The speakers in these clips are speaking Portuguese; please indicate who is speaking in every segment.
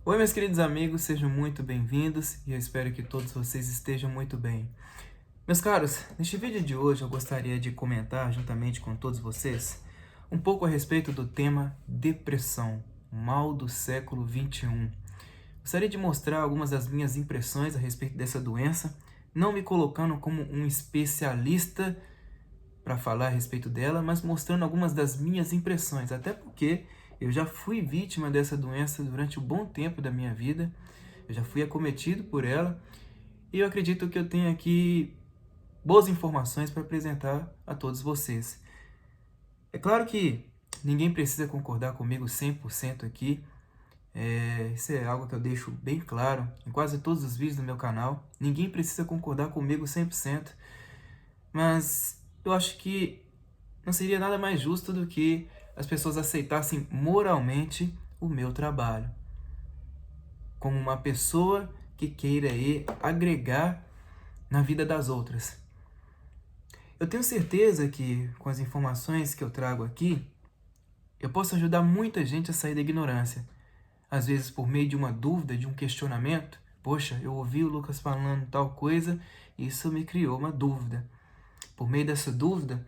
Speaker 1: Oi, meus queridos amigos, sejam muito bem-vindos e eu espero que todos vocês estejam muito bem. Meus caros, neste vídeo de hoje eu gostaria de comentar, juntamente com todos vocês, um pouco a respeito do tema depressão, o mal do século XXI. Gostaria de mostrar algumas das minhas impressões a respeito dessa doença, não me colocando como um especialista para falar a respeito dela, mas mostrando algumas das minhas impressões, até porque eu já fui vítima dessa doença durante um bom tempo da minha vida, eu já fui acometido por ela, e eu acredito que eu tenho aqui boas informações para apresentar a todos vocês. É claro que ninguém precisa concordar comigo 100% aqui, isso é algo que eu deixo bem claro em quase todos os vídeos do meu canal, ninguém precisa concordar comigo 100%, mas eu acho que não seria nada mais justo do que as pessoas aceitassem moralmente o meu trabalho, como uma pessoa que queira agregar na vida das outras. Eu tenho certeza que com as informações que eu trago aqui, eu posso ajudar muita gente a sair da ignorância. Às vezes por meio de uma dúvida, de um questionamento. Poxa, eu ouvi o Lucas falando tal coisa e isso me criou uma dúvida. Por meio dessa dúvida,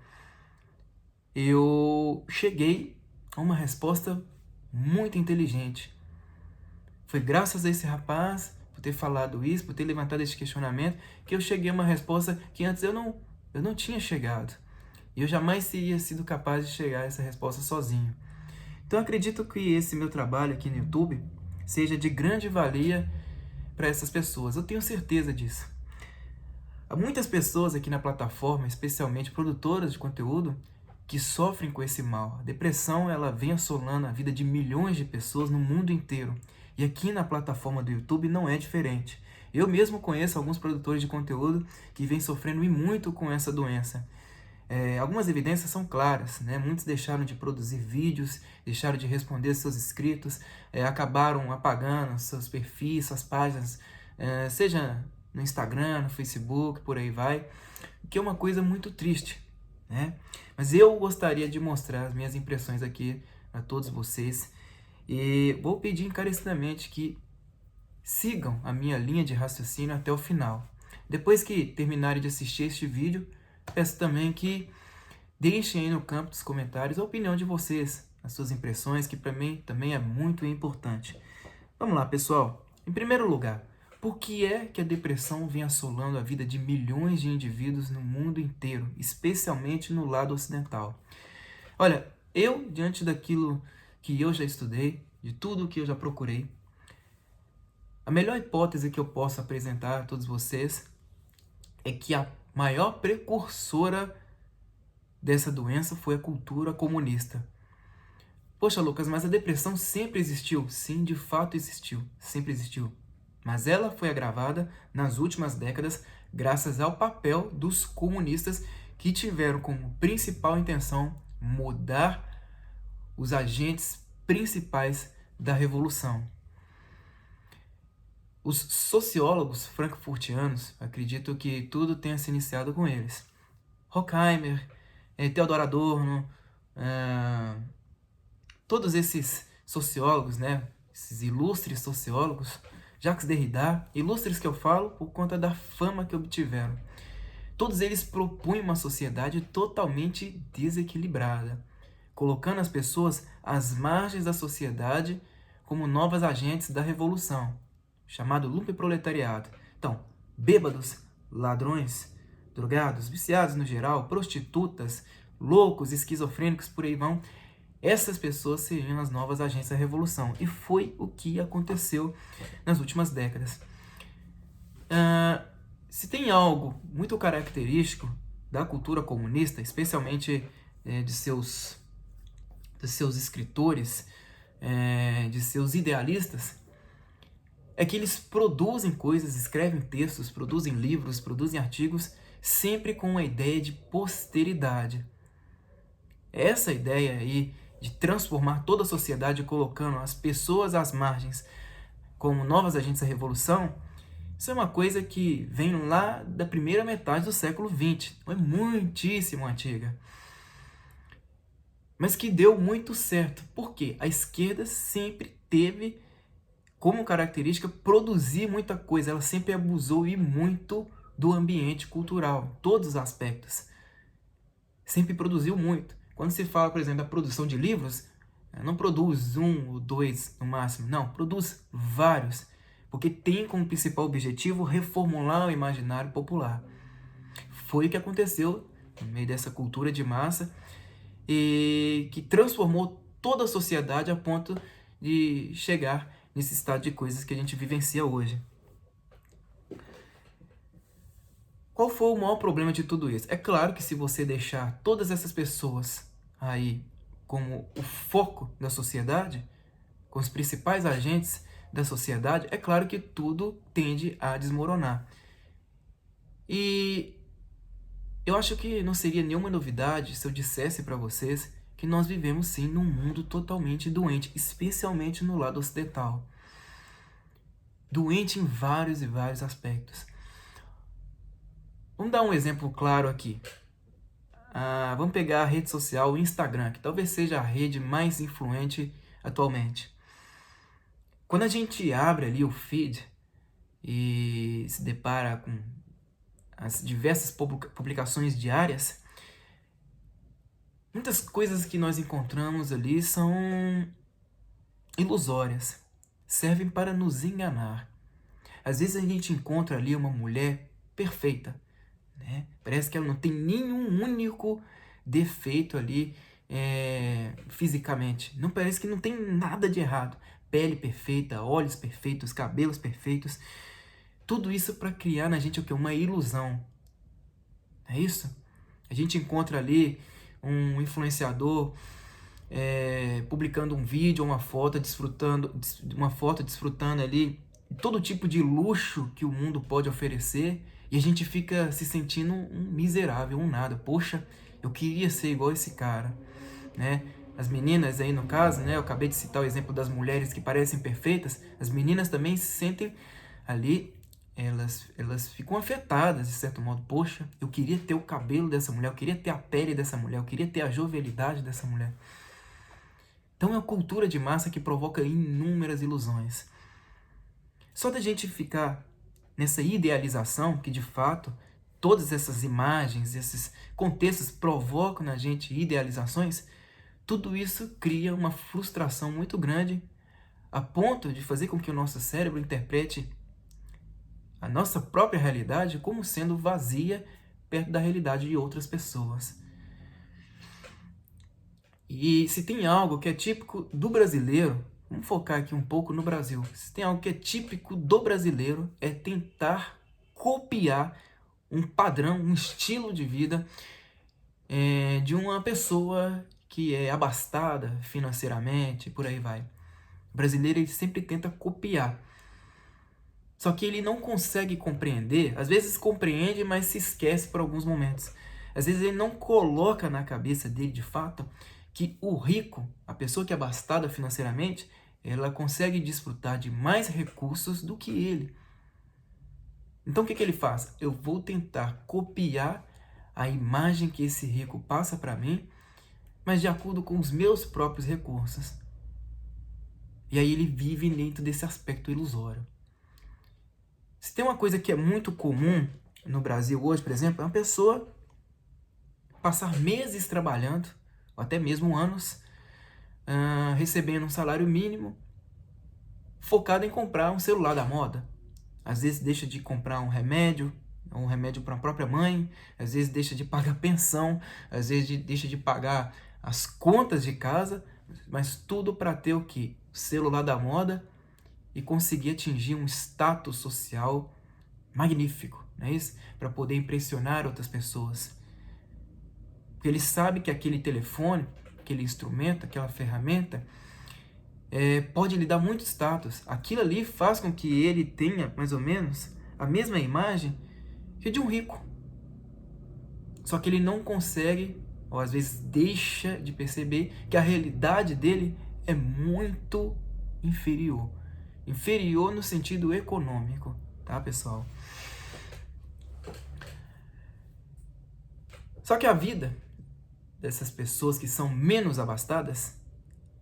Speaker 1: eu cheguei a uma resposta muito inteligente. Foi graças a esse rapaz, por ter falado isso, por ter levantado esse questionamento, que eu cheguei a uma resposta que antes eu não tinha chegado. E eu jamais teria sido capaz de chegar a essa resposta sozinho. Então eu acredito que esse meu trabalho aqui no YouTube seja de grande valia para essas pessoas. Eu tenho certeza disso. Há muitas pessoas aqui na plataforma, especialmente produtoras de conteúdo, que sofrem com esse mal. A depressão, ela vem assolando a vida de milhões de pessoas no mundo inteiro. E aqui na plataforma do YouTube não é diferente. Eu mesmo conheço alguns produtores de conteúdo que vêm sofrendo e muito com essa doença. Algumas evidências são claras, né? Muitos deixaram de produzir vídeos, deixaram de responder seus inscritos, acabaram apagando seus perfis, suas páginas, seja no Instagram, no Facebook, por aí vai, o que é uma coisa muito triste, né? Mas eu gostaria de mostrar as minhas impressões aqui a todos vocês e vou pedir encarecidamente que sigam a minha linha de raciocínio até o final. Depois que terminarem de assistir este vídeo, peço também que deixem aí no campo dos comentários a opinião de vocês, as suas impressões, que para mim também é muito importante. Vamos lá, pessoal. Em primeiro lugar, por que é que a depressão vem assolando a vida de milhões de indivíduos no mundo inteiro, especialmente no lado ocidental? Olha, eu, diante daquilo que eu já estudei, de tudo que eu já procurei, a melhor hipótese que eu posso apresentar a todos vocês é que a maior precursora dessa doença foi a cultura comunista. Poxa, Lucas, mas a depressão sempre existiu? Sim, de fato existiu, sempre existiu. Mas ela foi agravada nas últimas décadas graças ao papel dos comunistas que tiveram como principal intenção mudar os agentes principais da revolução. Os sociólogos frankfurtianos acreditam que tudo tenha se iniciado com eles. Horkheimer, Theodor Adorno, todos esses sociólogos, né, esses ilustres sociólogos, Jacques Derrida, ilustres que eu falo por conta da fama que obtiveram. Todos eles propunham uma sociedade totalmente desequilibrada, colocando as pessoas às margens da sociedade como novas agentes da revolução, chamado lumpenproletariado. Então, bêbados, ladrões, drogados, viciados no geral, prostitutas, loucos, esquizofrênicos, por aí vão, essas pessoas seriam as novas agentes da revolução. E foi o que aconteceu nas últimas décadas. Se tem algo muito característico da cultura comunista, especialmente de seus escritores, de seus idealistas, é que eles produzem coisas, escrevem textos, produzem livros, produzem artigos, sempre com a ideia de posteridade. Essa ideia aí de transformar toda a sociedade colocando as pessoas às margens como novas agentes da revolução, isso é uma coisa que vem lá da primeira metade do século XX, é muitíssimo antiga. Mas que deu muito certo, porque a esquerda sempre teve como característica produzir muita coisa. Ela sempre abusou e muito do ambiente cultural, em todos os aspectos. Sempre produziu muito. Quando se fala, por exemplo, da produção de livros, não produz um ou dois no máximo, não, produz vários, porque tem como principal objetivo reformular o imaginário popular. Foi o que aconteceu no meio dessa cultura de massa e que transformou toda a sociedade a ponto de chegar nesse estado de coisas que a gente vivencia hoje. Qual foi o maior problema de tudo isso? É claro que se você deixar todas essas pessoas aí como o foco da sociedade, com os principais agentes da sociedade, é claro que tudo tende a desmoronar. E eu acho que não seria nenhuma novidade se eu dissesse para vocês que nós vivemos sim num mundo totalmente doente, especialmente no lado ocidental. Doente em vários e vários aspectos. Vamos dar um exemplo claro aqui. Vamos pegar a rede social, o Instagram, que talvez seja a rede mais influente atualmente. Quando a gente abre ali o feed e se depara com as diversas publicações diárias, muitas coisas que nós encontramos ali são ilusórias, servem para nos enganar. Às vezes a gente encontra ali uma mulher perfeita, né? Parece que ela não tem nenhum único defeito ali fisicamente. Não parece que não tem nada de errado. Pele perfeita, olhos perfeitos, cabelos perfeitos. Tudo isso para criar na gente o quê? Uma ilusão. É isso? A gente encontra ali um influenciador publicando um vídeo, uma foto, desfrutando ali todo tipo de luxo que o mundo pode oferecer, e a gente fica se sentindo um miserável, um nada. Poxa, eu queria ser igual esse cara, né? As meninas aí no caso, né? Eu acabei de citar o exemplo das mulheres que parecem perfeitas. As meninas também se sentem ali, elas ficam afetadas de certo modo. Poxa, eu queria ter o cabelo dessa mulher, eu queria ter a pele dessa mulher, eu queria ter a jovialidade dessa mulher. Então é uma cultura de massa que provoca inúmeras ilusões. Só da gente ficar nessa idealização, que de fato todas essas imagens, esses contextos provocam na gente idealizações, tudo isso cria uma frustração muito grande, a ponto de fazer com que o nosso cérebro interprete a nossa própria realidade como sendo vazia perto da realidade de outras pessoas. E se tem algo que é típico do brasileiro, vamos focar aqui um pouco no Brasil. Se tem algo que é típico do brasileiro, é tentar copiar um padrão, um estilo de vida de uma pessoa que é abastada financeiramente, por aí vai. O brasileiro ele sempre tenta copiar. Só que ele não consegue compreender, às vezes compreende, mas se esquece por alguns momentos. Às vezes ele não coloca na cabeça dele, de fato, que o rico, a pessoa que é abastada financeiramente, ela consegue desfrutar de mais recursos do que ele. Então o que ele faz? Eu vou tentar copiar a imagem que esse rico passa para mim, mas de acordo com os meus próprios recursos. E aí ele vive dentro desse aspecto ilusório. Se tem uma coisa que é muito comum no Brasil hoje, por exemplo, é uma pessoa passar meses trabalhando, ou até mesmo anos, recebendo um salário mínimo, focado em comprar um celular da moda. Às vezes deixa de comprar um remédio para a própria mãe, às vezes deixa de pagar pensão, às vezes deixa de pagar as contas de casa, mas tudo para ter o quê? O celular da moda e conseguir atingir um status social magnífico, não é isso? Para poder impressionar outras pessoas. Porque ele sabe que aquele telefone, aquele instrumento, aquela ferramenta, pode lhe dar muito status. Aquilo ali faz com que ele tenha, mais ou menos, a mesma imagem que de um rico. Só que ele não consegue, ou às vezes deixa de perceber, que a realidade dele é muito inferior. Inferior no sentido econômico, tá, pessoal? Só que a vida dessas pessoas que são menos abastadas,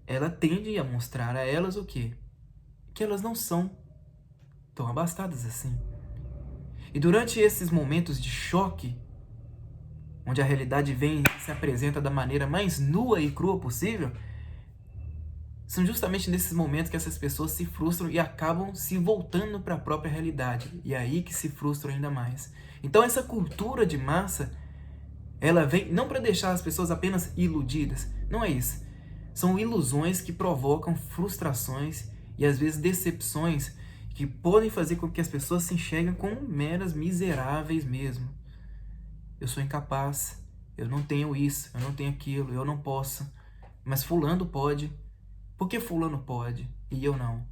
Speaker 1: ela tende a mostrar a elas o quê? que elas não são tão abastadas assim. E durante esses momentos de choque, onde a realidade vem e se apresenta da maneira mais nua e crua possível, são justamente nesses momentos que essas pessoas se frustram e acabam se voltando para a própria realidade. E é aí que se frustram ainda mais. Então essa cultura de massa, ela vem não para deixar as pessoas apenas iludidas. Não é isso. São ilusões que provocam frustrações e às vezes decepções que podem fazer com que as pessoas se enxerguem como meras miseráveis mesmo. Eu sou incapaz, eu não tenho isso, eu não tenho aquilo, eu não posso. Mas fulano pode. Por que fulano pode e eu não?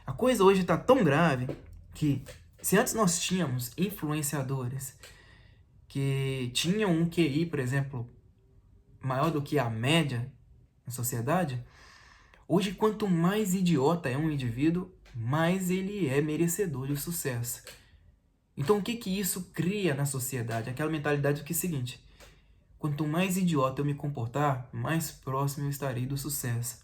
Speaker 1: A coisa hoje está tão grave que, se antes nós tínhamos influenciadores que tinham um QI, por exemplo, maior do que a média na sociedade, hoje quanto mais idiota é um indivíduo, mais ele é merecedor de sucesso. Então o que isso cria na sociedade? Aquela mentalidade que é o seguinte: quanto mais idiota eu me comportar, mais próximo eu estarei do sucesso.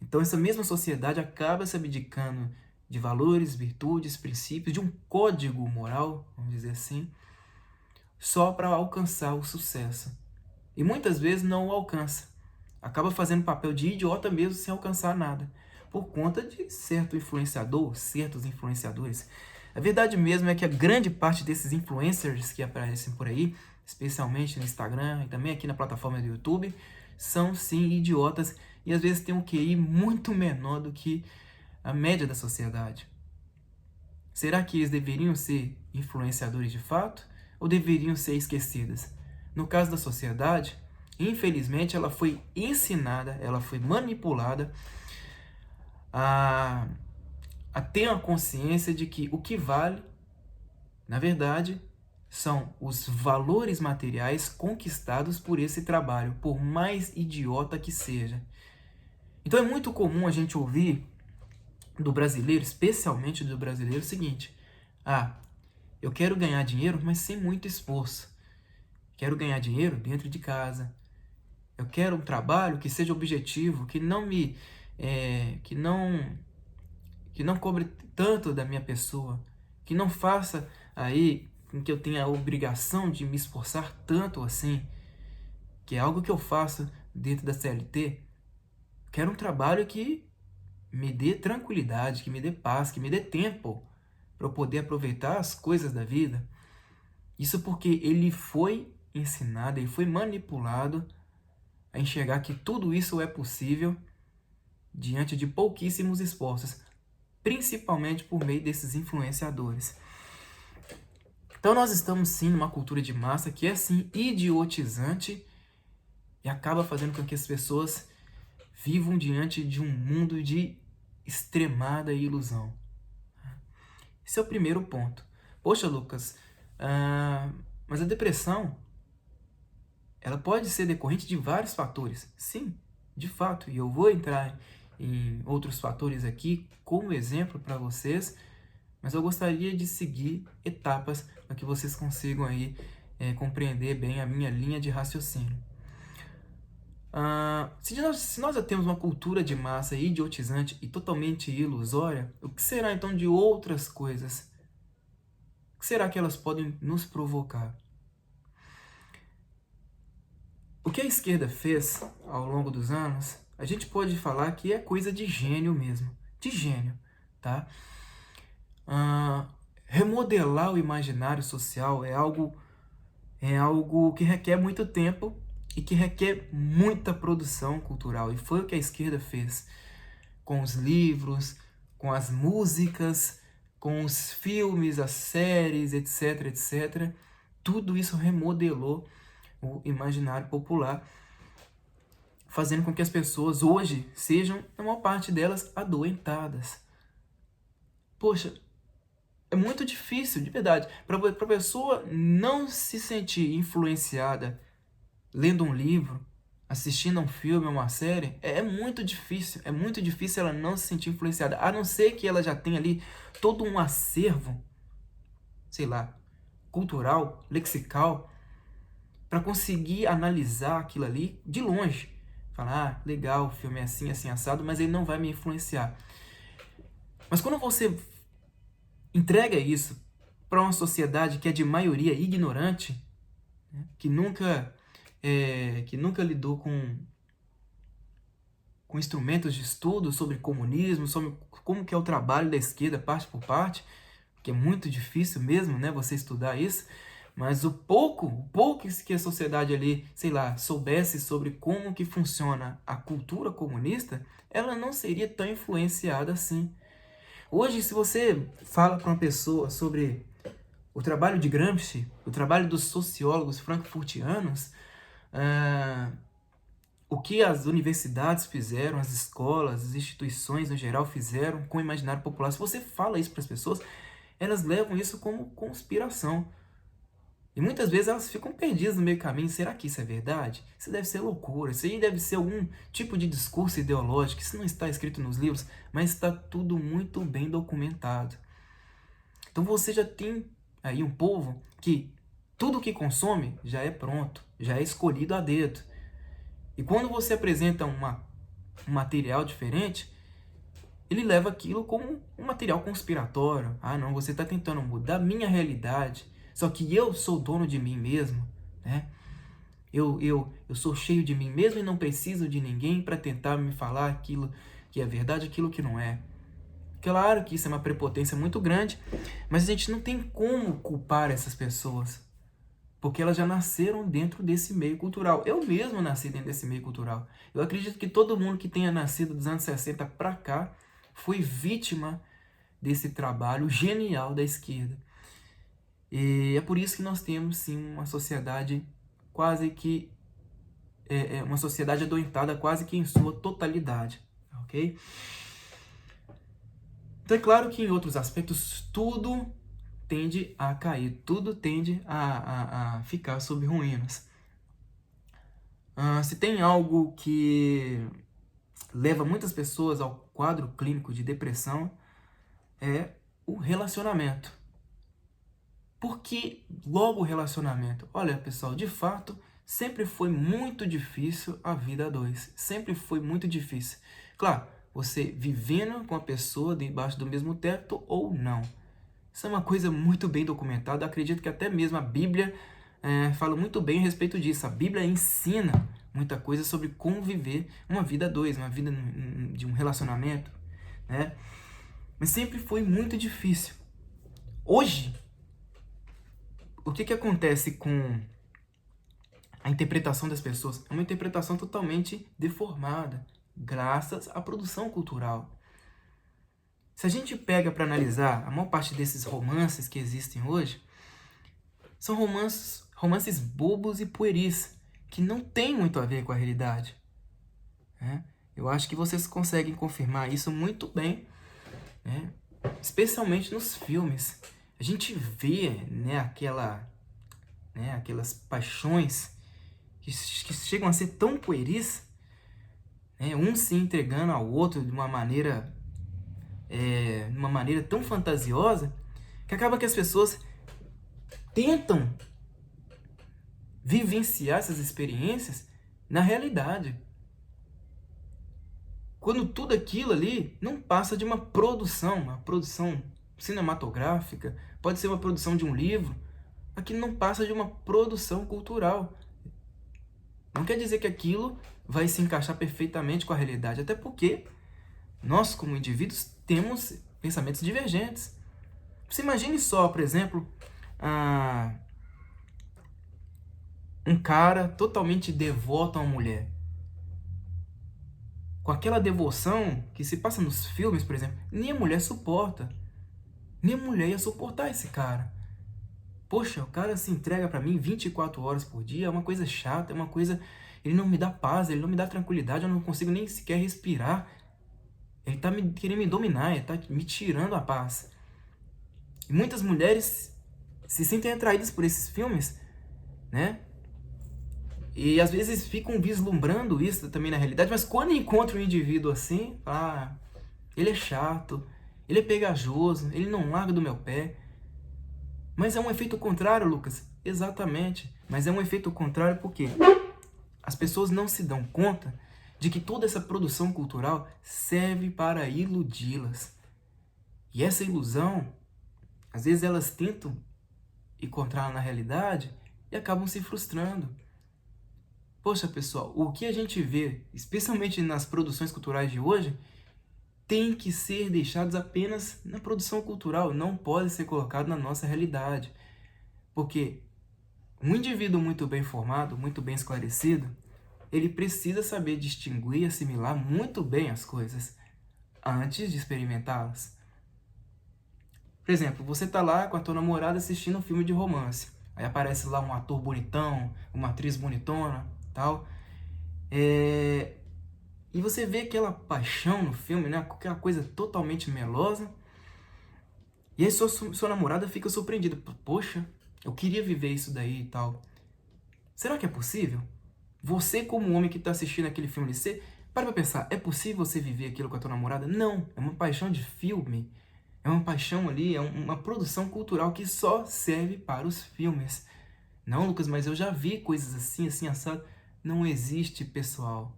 Speaker 1: Então essa mesma sociedade acaba se abdicando de valores, virtudes, princípios, de um código moral, vamos dizer assim, só para alcançar o sucesso. E muitas vezes não o alcança. Acaba fazendo papel de idiota mesmo sem alcançar nada, por conta de certo influenciador, certos influenciadores. A verdade mesmo é que a grande parte desses influencers que aparecem por aí, especialmente no Instagram e também aqui na plataforma do YouTube, são sim idiotas e às vezes têm um QI muito menor do que a média da sociedade. Será que eles deveriam ser influenciadores de fato ou deveriam ser esquecidos? No caso da sociedade, infelizmente ela foi ensinada, ela foi manipulada a ter a consciência de que o que vale, na verdade, são os valores materiais conquistados por esse trabalho, por mais idiota que seja. Então é muito comum a gente ouvir do brasileiro, especialmente do brasileiro, o seguinte: eu quero ganhar dinheiro, mas sem muito esforço. Quero ganhar dinheiro dentro de casa. Eu quero um trabalho que seja objetivo, que não me que não cobre tanto da minha pessoa, que não faça aí com que eu tenha a obrigação de me esforçar tanto assim, que é algo que eu faço dentro da CLT. Quero um trabalho que me dê tranquilidade, que me dê paz, que me dê tempo para eu poder aproveitar as coisas da vida. Isso porque ele foi ensinado, ele foi manipulado a enxergar que tudo isso é possível diante de pouquíssimos esforços, principalmente por meio desses influenciadores. Então nós estamos sim numa cultura de massa que é sim idiotizante e acaba fazendo com que as pessoas vivam diante de um mundo de extremada ilusão. Esse é o primeiro ponto. Poxa, Lucas, mas a depressão, ela pode ser decorrente de vários fatores. Sim, de fato. E eu vou entrar em outros fatores aqui como exemplo para vocês, mas eu gostaria de seguir etapas para que vocês consigam aí compreender bem a minha linha de raciocínio. Se nós já temos uma cultura de massa idiotizante e totalmente ilusória, o que será então de outras coisas? O que será que elas podem nos provocar? O que a esquerda fez ao longo dos anos, a gente pode falar que é coisa de gênio mesmo. De gênio, tá? Remodelar o imaginário social é algo que requer muito tempo e que requer muita produção cultural. E foi o que a esquerda fez com os livros, com as músicas, com os filmes, as séries, etc, etc. Tudo isso remodelou o imaginário popular, fazendo com que as pessoas hoje sejam, na maior parte delas, adoentadas. Poxa, é muito difícil, de verdade, para a pessoa não se sentir influenciada lendo um livro, assistindo a um filme, uma série, é muito difícil ela não se sentir influenciada, a não ser que ela já tenha ali todo um acervo, sei lá, cultural, lexical, para conseguir analisar aquilo ali de longe, falar, legal, o filme é assim, assim, assado, mas ele não vai me influenciar. Mas quando você entrega isso para uma sociedade que é de maioria ignorante, né, que nunca lidou com instrumentos de estudo sobre comunismo, sobre como que é o trabalho da esquerda parte por parte, que é muito difícil mesmo, né, você estudar isso, mas o pouco que a sociedade ali, sei lá, soubesse sobre como que funciona a cultura comunista, ela não seria tão influenciada assim. Hoje, se você fala para uma pessoa sobre o trabalho de Gramsci, o trabalho dos sociólogos frankfurtianos, o que as universidades fizeram, as escolas, as instituições no geral fizeram com o imaginário popular, se você fala isso para as pessoas, elas levam isso como conspiração. E muitas vezes elas ficam perdidas no meio do caminho. Será que isso é verdade? Isso deve ser loucura. Isso aí deve ser algum tipo de discurso ideológico. Isso não está escrito nos livros, mas está tudo muito bem documentado. Então você já tem aí um povo que tudo que consome já é pronto, já é escolhido a dedo. E quando você apresenta um material diferente, ele leva aquilo como um material conspiratório. Ah, não, você está tentando mudar a minha realidade. Só que eu sou dono de mim mesmo, né? Eu sou cheio de mim mesmo e não preciso de ninguém para tentar me falar aquilo que é verdade, aquilo que não é. Claro que isso é uma prepotência muito grande, mas a gente não tem como culpar essas pessoas, porque elas já nasceram dentro desse meio cultural. Eu mesmo nasci dentro desse meio cultural. Eu acredito que todo mundo que tenha nascido dos anos 60 para cá foi vítima desse trabalho genial da esquerda. E é por isso que nós temos, sim, uma sociedade quase que... uma sociedade adoentada quase que em sua totalidade, ok? Então é claro que em outros aspectos tudo tende a cair, tudo tende a ficar sob ruínas. Se tem algo que leva muitas pessoas ao quadro clínico de depressão, é o relacionamento. Por que logo o relacionamento? Olha, pessoal, de fato, sempre foi muito difícil a vida a dois. Sempre foi muito difícil. Claro, você vivendo com a pessoa debaixo do mesmo teto ou não. Isso é uma coisa muito bem documentada. Eu acredito que até mesmo a Bíblia fala muito bem a respeito disso. A Bíblia ensina muita coisa sobre como viver uma vida a dois, uma vida de um relacionamento, né? Mas sempre foi muito difícil. Hoje, o que acontece com a interpretação das pessoas? É uma interpretação totalmente deformada, graças à produção cultural. Se a gente pega para analisar, a maior parte desses romances que existem hoje são romances bobos e pueris, que não tem muito a ver com a realidade, né? Eu acho que vocês conseguem confirmar isso muito bem, né? Especialmente nos filmes. A gente vê, né, aquelas paixões que chegam a ser tão pueris, né, um se entregando ao outro de uma maneira tão fantasiosa, que acaba que as pessoas tentam vivenciar essas experiências na realidade, quando tudo aquilo ali não passa de uma produção cinematográfica, pode ser uma produção de um livro, aquilo não passa de uma produção cultural. Não quer dizer que aquilo vai se encaixar perfeitamente com a realidade, até porque nós, como indivíduos, temos pensamentos divergentes. Você imagine só, por exemplo, um cara totalmente devoto a uma mulher. Com aquela devoção que se passa nos filmes, por exemplo, nem a mulher suporta. Nem a mulher ia suportar esse cara. Poxa, o cara se entrega pra mim 24 horas por dia, é uma coisa chata, é uma coisa... Ele não me dá paz, ele não me dá tranquilidade, eu não consigo nem sequer respirar. Ele tá querendo me dominar, ele tá me tirando a paz. E muitas mulheres se sentem atraídas por esses filmes, né? E às vezes ficam vislumbrando isso também na realidade, mas quando encontram um indivíduo assim, ele é chato, ele é pegajoso, ele não larga do meu pé. Mas é um efeito contrário, Lucas. Exatamente. Mas é um efeito contrário porque as pessoas não se dão conta de que toda essa produção cultural serve para iludi-las. E essa ilusão, às vezes elas tentam encontrá-la na realidade e acabam se frustrando. Poxa, pessoal, o que a gente vê, especialmente nas produções culturais de hoje, tem que ser deixados apenas na produção cultural, não pode ser colocado na nossa realidade. Porque um indivíduo muito bem formado, muito bem esclarecido, ele precisa saber distinguir e assimilar muito bem as coisas antes de experimentá-las. Por exemplo, você está lá com a tua namorada assistindo um filme de romance. Aí aparece lá um ator bonitão, uma atriz bonitona, tal. E você vê aquela paixão no filme, né? Aquela coisa totalmente melosa. E aí sua namorada fica surpreendida. Poxa, eu queria viver isso daí e tal. Será que é possível? Você, como homem que está assistindo aquele filme, você para pensar, é possível você viver aquilo com a tua namorada? Não, é uma paixão de filme. É uma paixão ali, é uma produção cultural que só serve para os filmes. Não, Lucas, mas eu já vi coisas assim, assim, assado. Não existe, pessoal.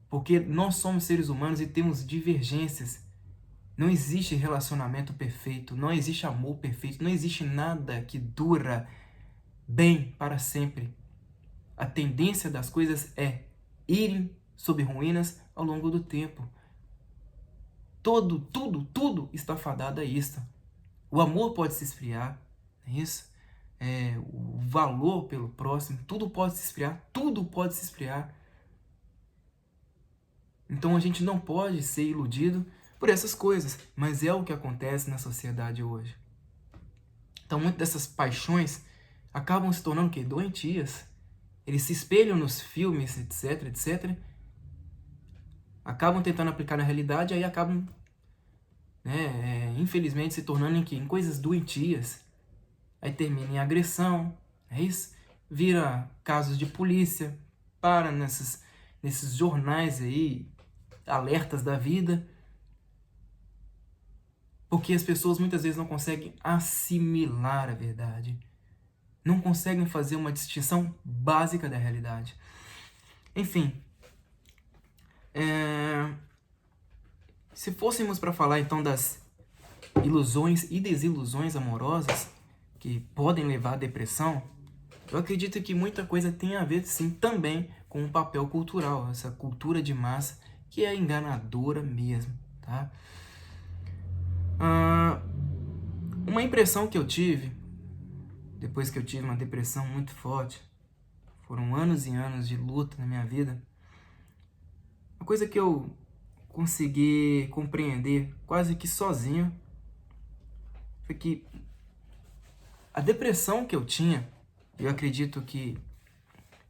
Speaker 1: Porque nós somos seres humanos e temos divergências. Não existe relacionamento perfeito, não existe amor perfeito, não existe nada que dura bem para sempre. A tendência das coisas é irem sob ruínas ao longo do tempo. Tudo está fadado a isso. O amor pode se esfriar, é isso? O valor pelo próximo, tudo pode se esfriar, tudo pode se esfriar. Então a gente não pode ser iludido por essas coisas, mas é o que acontece na sociedade hoje. Então muitas dessas paixões acabam se tornando o quê? Doentias. Eles se espelham nos filmes, etc, etc. Acabam tentando aplicar na realidade, aí acabam, infelizmente, se tornando em coisas doentias. Aí termina em agressão, é isso? Vira casos de polícia, para nesses jornais aí, alertas da vida. Porque as pessoas muitas vezes não conseguem assimilar a verdade. Não conseguem fazer uma distinção básica da realidade. Enfim, se fôssemos para falar então das ilusões e desilusões amorosas que podem levar à depressão, eu acredito que muita coisa tem a ver, sim, também com o papel cultural, essa cultura de massa que é enganadora mesmo, tá? Uma impressão que eu tive, depois que eu tive uma depressão muito forte, foram anos e anos de luta na minha vida, uma coisa que eu consegui compreender quase que sozinho foi que a depressão que eu tinha, eu acredito que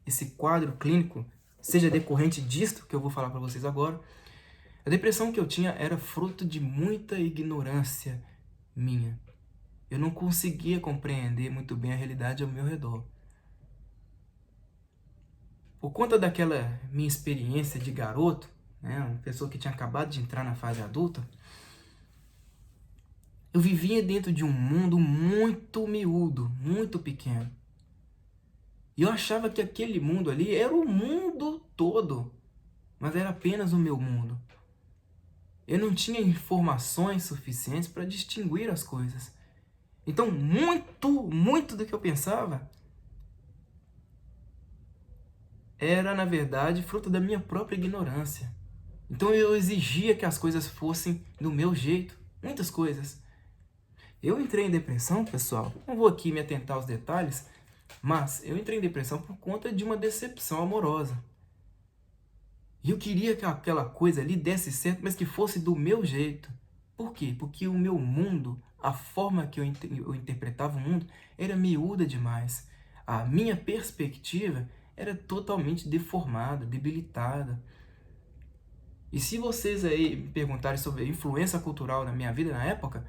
Speaker 1: esse quadro clínico seja decorrente disto que eu vou falar para vocês agora, a depressão que eu tinha era fruto de muita ignorância minha. Eu não conseguia compreender muito bem a realidade ao meu redor. Por conta daquela minha experiência de garoto, uma pessoa que tinha acabado de entrar na fase adulta, eu vivia dentro de um mundo muito miúdo, muito pequeno. E eu achava que aquele mundo ali era o mundo todo, mas era apenas o meu mundo. Eu não tinha informações suficientes para distinguir as coisas. Então, muito do que eu pensava era, na verdade, fruto da minha própria ignorância. Então, eu exigia que as coisas fossem do meu jeito. Muitas coisas. Eu entrei em depressão, pessoal. Não vou aqui me atentar aos detalhes, mas eu entrei em depressão por conta de uma decepção amorosa. E eu queria que aquela coisa ali desse certo, mas que fosse do meu jeito. Por quê? Porque o meu mundo, a forma que eu interpretava o mundo, era miúda demais. A minha perspectiva era totalmente deformada, debilitada. E se vocês aí me perguntarem sobre a influência cultural na minha vida na época,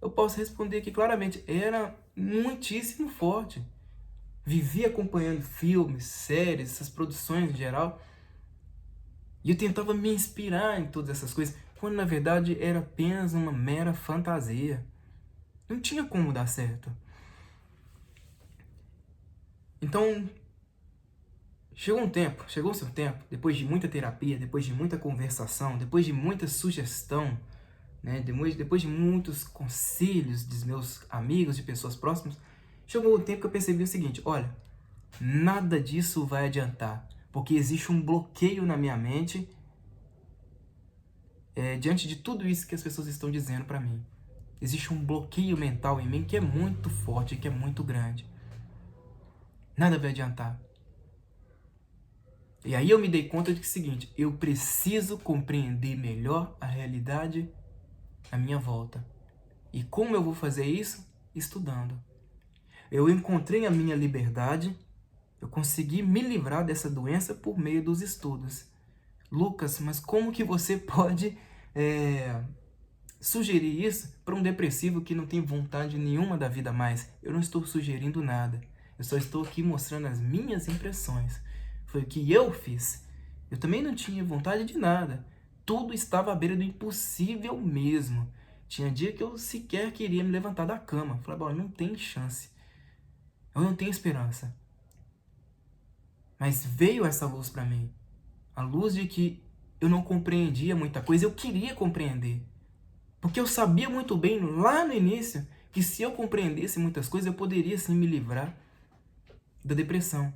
Speaker 1: eu posso responder que claramente era muitíssimo forte. Vivia acompanhando filmes, séries, essas produções em geral, e eu tentava me inspirar em todas essas coisas, quando na verdade era apenas uma mera fantasia. Não tinha como dar certo. Então, chegou o seu tempo, depois de muita terapia, depois de muita conversação, depois de muita sugestão, né, depois de muitos conselhos dos meus amigos, de pessoas próximas, chegou o tempo que eu percebi o seguinte: olha, nada disso vai adiantar, porque existe um bloqueio na minha mente diante de tudo isso que as pessoas estão dizendo para mim. Existe um bloqueio mental em mim que é muito forte, que é muito grande. Nada vai adiantar. E aí eu me dei conta de que é o seguinte: eu preciso compreender melhor a realidade à minha volta. E como eu vou fazer isso? Estudando. Eu encontrei a minha liberdade, eu consegui me livrar dessa doença por meio dos estudos. Lucas, mas como que você pode sugerir isso para um depressivo que não tem vontade nenhuma da vida mais? Eu não estou sugerindo nada. Eu só estou aqui mostrando as minhas impressões. Foi o que eu fiz. Eu também não tinha vontade de nada. Tudo estava à beira do impossível mesmo. Tinha dia que eu sequer queria me levantar da cama. Falei, bom, não tem chance. Eu não tenho esperança. Mas veio essa luz para mim. A luz de que eu não compreendia muita coisa. Eu queria compreender. Porque eu sabia muito bem, lá no início, que se eu compreendesse muitas coisas, eu poderia sim me livrar da depressão.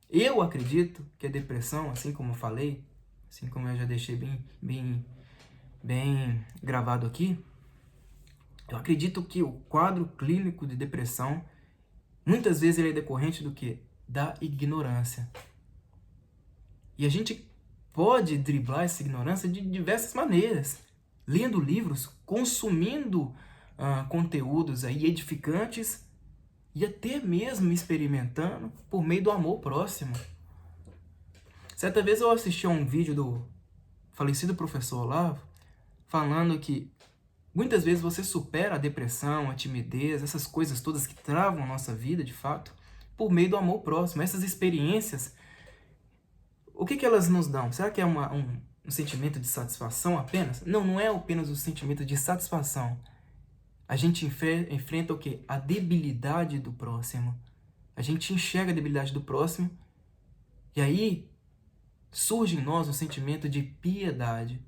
Speaker 1: Eu acredito que a depressão, assim como eu falei, assim como eu já deixei bem gravado aqui, eu acredito que o quadro clínico de depressão, muitas vezes ele é decorrente do quê? Da ignorância. E a gente pode driblar essa ignorância de diversas maneiras. Lendo livros, consumindo conteúdos aí edificantes e até mesmo experimentando por meio do amor próximo. Certa vez eu assisti a um vídeo do falecido professor Olavo falando que muitas vezes você supera a depressão, a timidez, essas coisas todas que travam a nossa vida de fato, por meio do amor próximo. Essas experiências, o que elas nos dão? Será que é um sentimento de satisfação apenas? Não, não é apenas o sentimento de satisfação. A gente enfrenta o quê? A debilidade do próximo. A gente enxerga a debilidade do próximo e aí surge em nós um sentimento de piedade.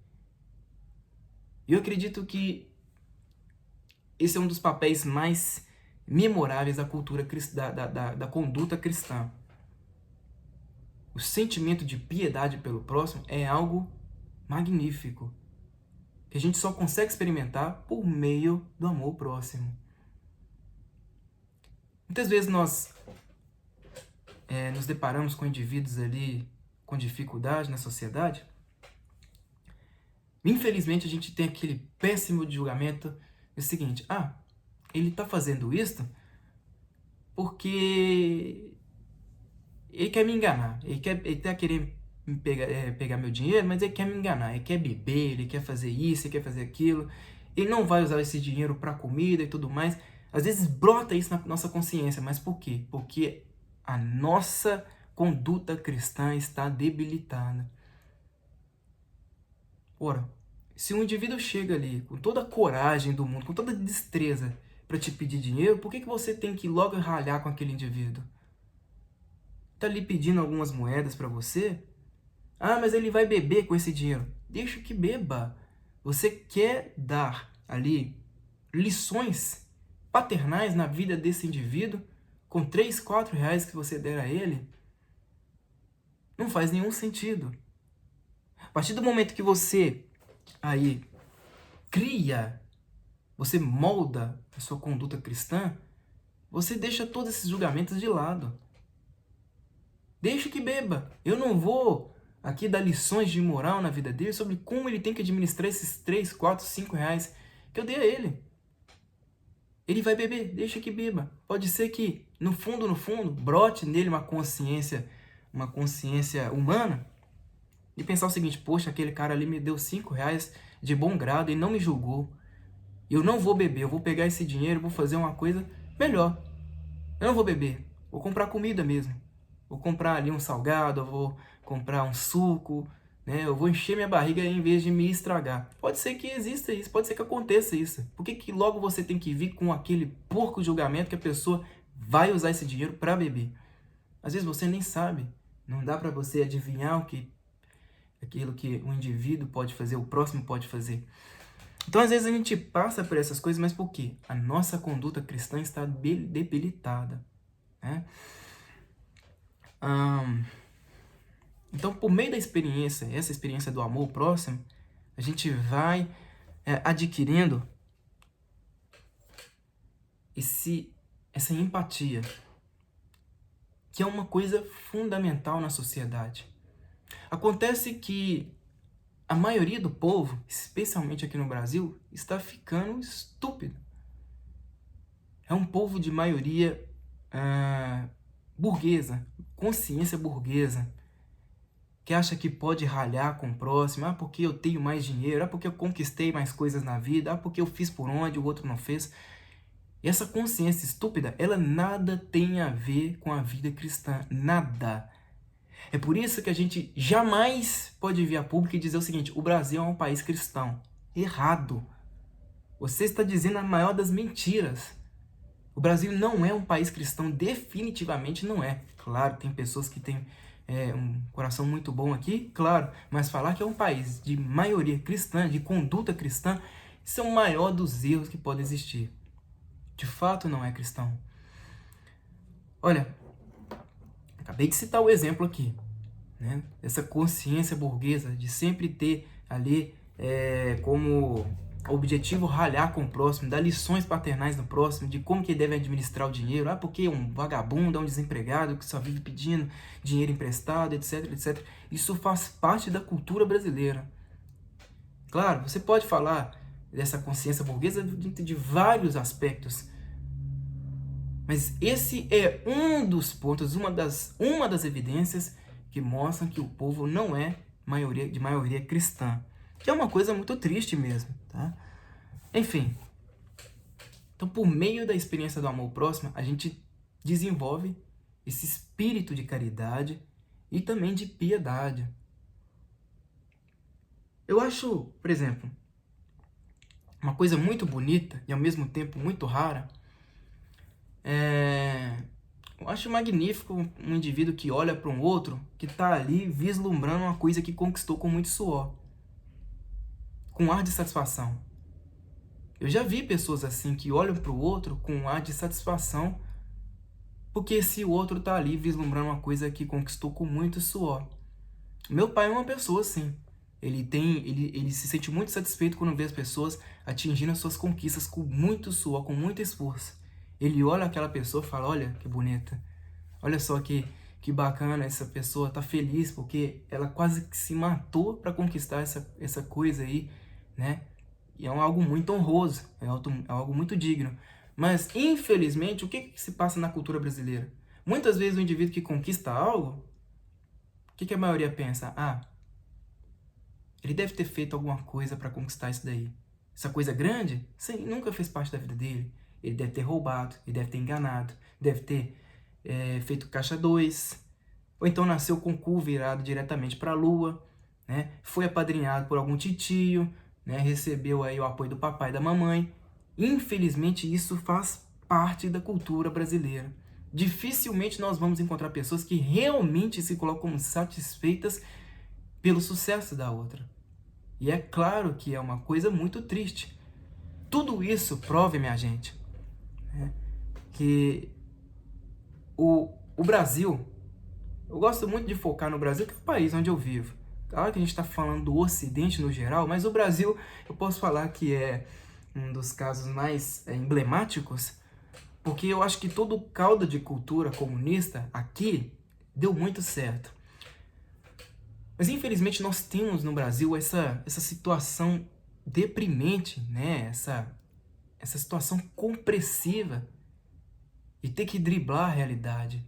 Speaker 1: E eu acredito que esse é um dos papéis mais memoráveis da cultura cristã, da conduta cristã. O sentimento de piedade pelo próximo é algo magnífico, que a gente só consegue experimentar por meio do amor próximo. Muitas vezes nós nos deparamos com indivíduos ali com dificuldade na sociedade. Infelizmente a gente tem aquele péssimo julgamento, é o seguinte: ele está fazendo isso porque ele quer me enganar, ele está querendo pegar meu dinheiro, mas ele quer me enganar, ele quer beber, ele quer fazer isso, ele quer fazer aquilo, ele não vai usar esse dinheiro para comida e tudo mais. Às vezes brota isso na nossa consciência, mas por quê? Porque a nossa conduta cristã está debilitada. Ora, se um indivíduo chega ali com toda a coragem do mundo, com toda a destreza para te pedir dinheiro, por que você tem que logo ralhar com aquele indivíduo? Está ali pedindo algumas moedas para você? Mas ele vai beber com esse dinheiro. Deixa que beba. Você quer dar ali lições paternais na vida desse indivíduo com 3, 4 reais que você der a ele? Não faz nenhum sentido. A partir do momento que você aí cria, você molda a sua conduta cristã, você deixa todos esses julgamentos de lado. Deixa que beba. Eu não vou aqui dar lições de moral na vida dele sobre como ele tem que administrar esses 3, 4, 5 reais que eu dei a ele. Ele vai beber, deixa que beba. Pode ser que, no fundo, brote nele uma consciência humana e pensar o seguinte: poxa, aquele cara ali me deu 5 reais de bom grado e não me julgou. Eu não vou beber, eu vou pegar esse dinheiro e vou fazer uma coisa melhor. Eu não vou beber, vou comprar comida mesmo. Vou comprar ali um salgado, eu vou comprar um suco, né? Eu vou encher minha barriga em vez de me estragar. Pode ser que exista isso, pode ser que aconteça isso. Por que logo você tem que vir com aquele porco julgamento que a pessoa vai usar esse dinheiro para beber? Às vezes você nem sabe Não dá para você adivinhar aquilo que o indivíduo pode fazer, o próximo pode fazer. Então, às vezes, a gente passa por essas coisas, mas por quê? A nossa conduta cristã está debilitada, né? Então, por meio da experiência, essa experiência do amor próximo, a gente vai adquirindo essa empatia, que é uma coisa fundamental na sociedade. Acontece que a maioria do povo, especialmente aqui no Brasil, está ficando estúpido. É um povo de maioria burguesa, consciência burguesa, que acha que pode ralhar com o próximo, porque eu tenho mais dinheiro, porque eu conquistei mais coisas na vida, porque eu fiz por onde o outro não fez. E essa consciência estúpida, ela nada tem a ver com a vida cristã, nada. É por isso que a gente jamais pode vir a público e dizer o seguinte: o Brasil é um país cristão. Errado. Você está dizendo a maior das mentiras. O Brasil não é um país cristão, definitivamente não é. Claro, tem pessoas que têm um coração muito bom aqui, claro, mas falar que é um país de maioria cristã, de conduta cristã, isso é o maior dos erros que pode existir. De fato, não é cristão. Olha, acabei de citar o exemplo aqui, né? Essa consciência burguesa de sempre ter ali como objetivo ralhar com o próximo, dar lições paternais no próximo, de como que deve administrar o dinheiro, porque é um vagabundo, é um desempregado que só vive pedindo dinheiro emprestado, etc, etc. Isso faz parte da cultura brasileira. Claro, você pode falar dessa consciência burguesa de vários aspectos, mas esse é um dos pontos, uma das evidências que mostram que o povo não é de maioria cristã. Que é uma coisa muito triste mesmo, tá? Enfim. Então, por meio da experiência do amor próximo, a gente desenvolve esse espírito de caridade e também de piedade. Eu acho, por exemplo, uma coisa muito bonita e ao mesmo tempo muito rara. Eu acho magnífico um indivíduo que olha para um outro que está ali vislumbrando uma coisa que conquistou com muito suor, com ar de satisfação. Eu já vi pessoas assim que olham para o outro com um ar de satisfação porque esse outro está ali vislumbrando uma coisa que conquistou com muito suor. Meu pai é uma pessoa assim. Ele se sente muito satisfeito quando vê as pessoas atingindo as suas conquistas com muito suor, com muito esforço. Ele olha aquela pessoa e fala: olha que bonita, olha só que bacana, essa pessoa tá feliz porque ela quase que se matou para conquistar essa coisa aí, né? E é algo muito honroso, é algo muito digno. Mas, infelizmente, o que se passa na cultura brasileira? Muitas vezes o indivíduo que conquista algo, o que a maioria pensa? Ele deve ter feito alguma coisa para conquistar isso daí. Essa coisa grande, sim, nunca fez parte da vida dele. Ele deve ter roubado, ele deve ter enganado, deve ter feito caixa 2, ou então nasceu com o cu virado diretamente para a lua, né? Foi apadrinhado por algum titio, né? Recebeu aí o apoio do papai e da mamãe. Infelizmente, isso faz parte da cultura brasileira. Dificilmente nós vamos encontrar pessoas que realmente se colocam como satisfeitas pelo sucesso da outra. E é claro que é uma coisa muito triste. Tudo isso prova, minha gente, né, que o Brasil, eu gosto muito de focar no Brasil, que é o país onde eu vivo. Claro que a gente está falando do Ocidente no geral, mas o Brasil, eu posso falar que é um dos casos mais emblemáticos, porque eu acho que todo o caldo de cultura comunista aqui deu muito certo. Mas infelizmente nós temos no Brasil essa situação deprimente, né? Essa situação compressiva e ter que driblar a realidade.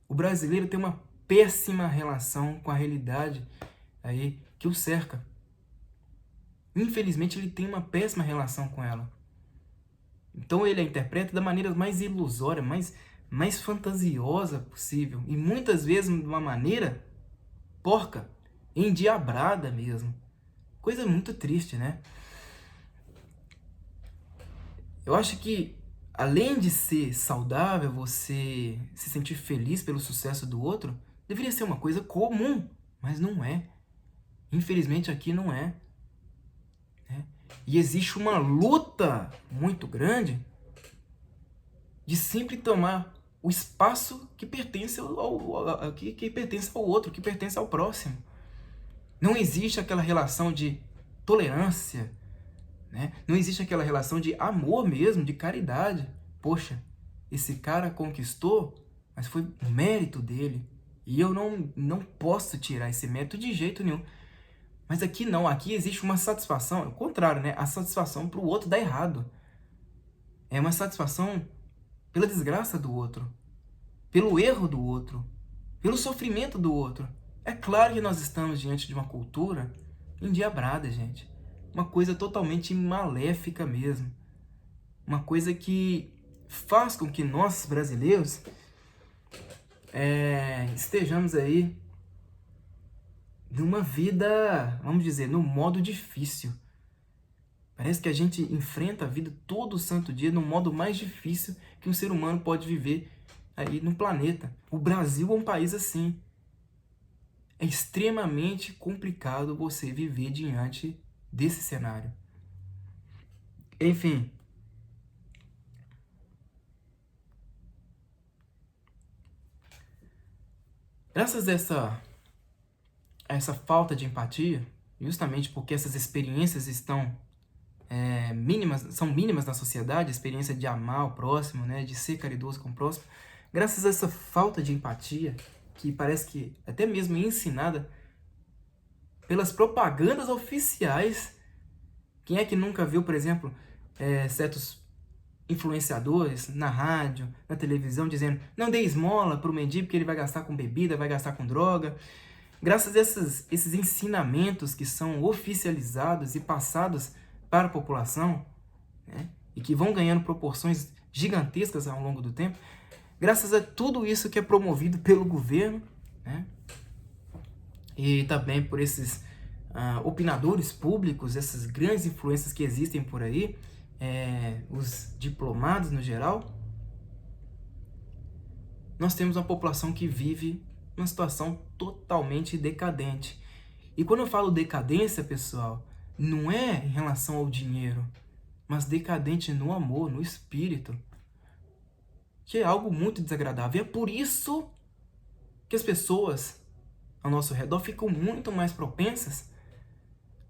Speaker 1: O brasileiro tem uma péssima relação com a realidade aí que o cerca. Infelizmente ele tem uma péssima relação com ela. Então ele a interpreta da maneira mais ilusória, mais fantasiosa possível. E muitas vezes de uma maneira porca, endiabrada mesmo. Coisa muito triste, né? Eu acho que, além de ser saudável, você se sentir feliz pelo sucesso do outro, Deveria ser uma coisa comum, mas não é. Infelizmente aqui não é. Né? E existe uma luta muito grande de sempre tomar o espaço que pertence que pertence ao outro, que pertence ao próximo. Não existe aquela relação de tolerância, né? Não existe aquela relação de amor mesmo, de caridade. Poxa, esse cara conquistou, mas foi mérito dele. E eu não posso tirar esse mérito de jeito nenhum. Mas aqui não, aqui existe uma satisfação, é o contrário, né? A satisfação para o outro dar errado. É uma satisfação pela desgraça do outro, pelo erro do outro, pelo sofrimento do outro. É claro que nós estamos diante de uma cultura endiabrada, gente. Uma coisa totalmente maléfica mesmo. Uma coisa que faz com que nós, brasileiros, estejamos aí numa vida, vamos dizer, no modo difícil. Parece que a gente enfrenta a vida todo santo dia no modo mais difícil que um ser humano pode viver aí no planeta. O Brasil é um país assim. É extremamente complicado você viver diante desse cenário. Enfim. Graças a essa falta de empatia, justamente porque essas experiências estão são mínimas na sociedade, a experiência de amar o próximo, né, de ser caridoso com o próximo, graças a essa falta de empatia, que parece que até mesmo é ensinada pelas propagandas oficiais. Quem é que nunca viu, por exemplo, certos influenciadores na rádio, na televisão, dizendo: não dê esmola para o mendigo porque ele vai gastar com bebida, vai gastar com droga. Graças a esses ensinamentos que são oficializados e passados para a população, né, e que vão ganhando proporções gigantescas ao longo do tempo, graças a tudo isso que é promovido pelo governo, né, e também por esses opinadores públicos, essas grandes influências que existem por aí, os diplomados no geral, nós temos uma população que vive uma situação totalmente decadente. E quando eu falo decadência, pessoal, não é em relação ao dinheiro, mas decadente no amor, no espírito, que é algo muito desagradável. E é por isso que as pessoas ao nosso redor ficam muito mais propensas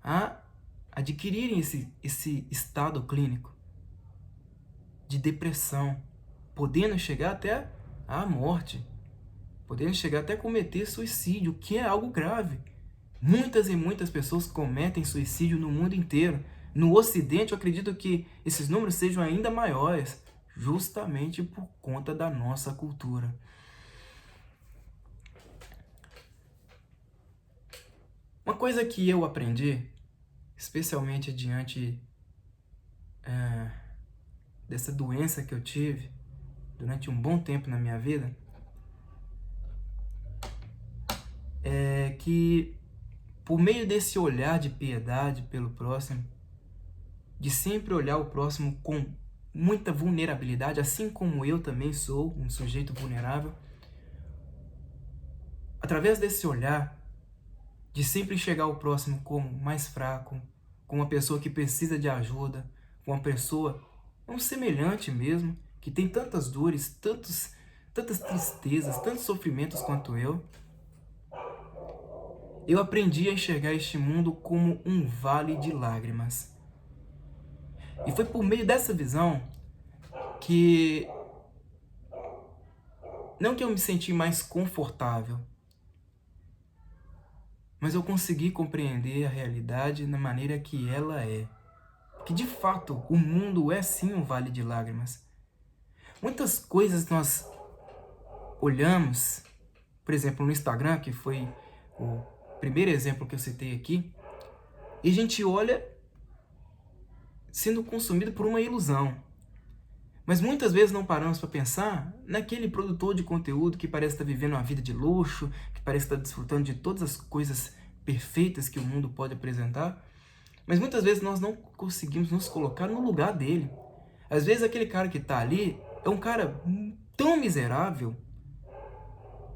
Speaker 1: a adquirirem esse estado clínico de depressão, podendo chegar até à morte, podendo chegar até a cometer suicídio, que é algo grave. Muitas e muitas pessoas cometem suicídio no mundo inteiro. No Ocidente, eu acredito que esses números sejam ainda maiores, justamente por conta da nossa cultura. Uma coisa que eu aprendi, especialmente diante dessa doença que eu tive durante um bom tempo na minha vida, é que por meio desse olhar de piedade pelo próximo, de sempre olhar o próximo com muita vulnerabilidade, assim como eu também sou um sujeito vulnerável, através desse olhar, de sempre enxergar o próximo como mais fraco, como uma pessoa que precisa de ajuda, como uma pessoa, um semelhante mesmo, que tem tantas dores, tantas tristezas, tantos sofrimentos quanto eu aprendi a enxergar este mundo como um vale de lágrimas. E foi por meio dessa visão que não que eu me senti mais confortável, mas eu consegui compreender a realidade na maneira que ela é. Que de fato o mundo é sim um vale de lágrimas. Muitas coisas nós olhamos, por exemplo, no Instagram, que foi o primeiro exemplo que eu citei aqui, e a gente olha sendo consumido por uma ilusão. Mas muitas vezes não paramos para pensar naquele produtor de conteúdo que parece estar vivendo uma vida de luxo, que parece estar desfrutando de todas as coisas perfeitas que o mundo pode apresentar, mas muitas vezes nós não conseguimos nos colocar no lugar dele. Às vezes aquele cara que está ali é um cara tão miserável,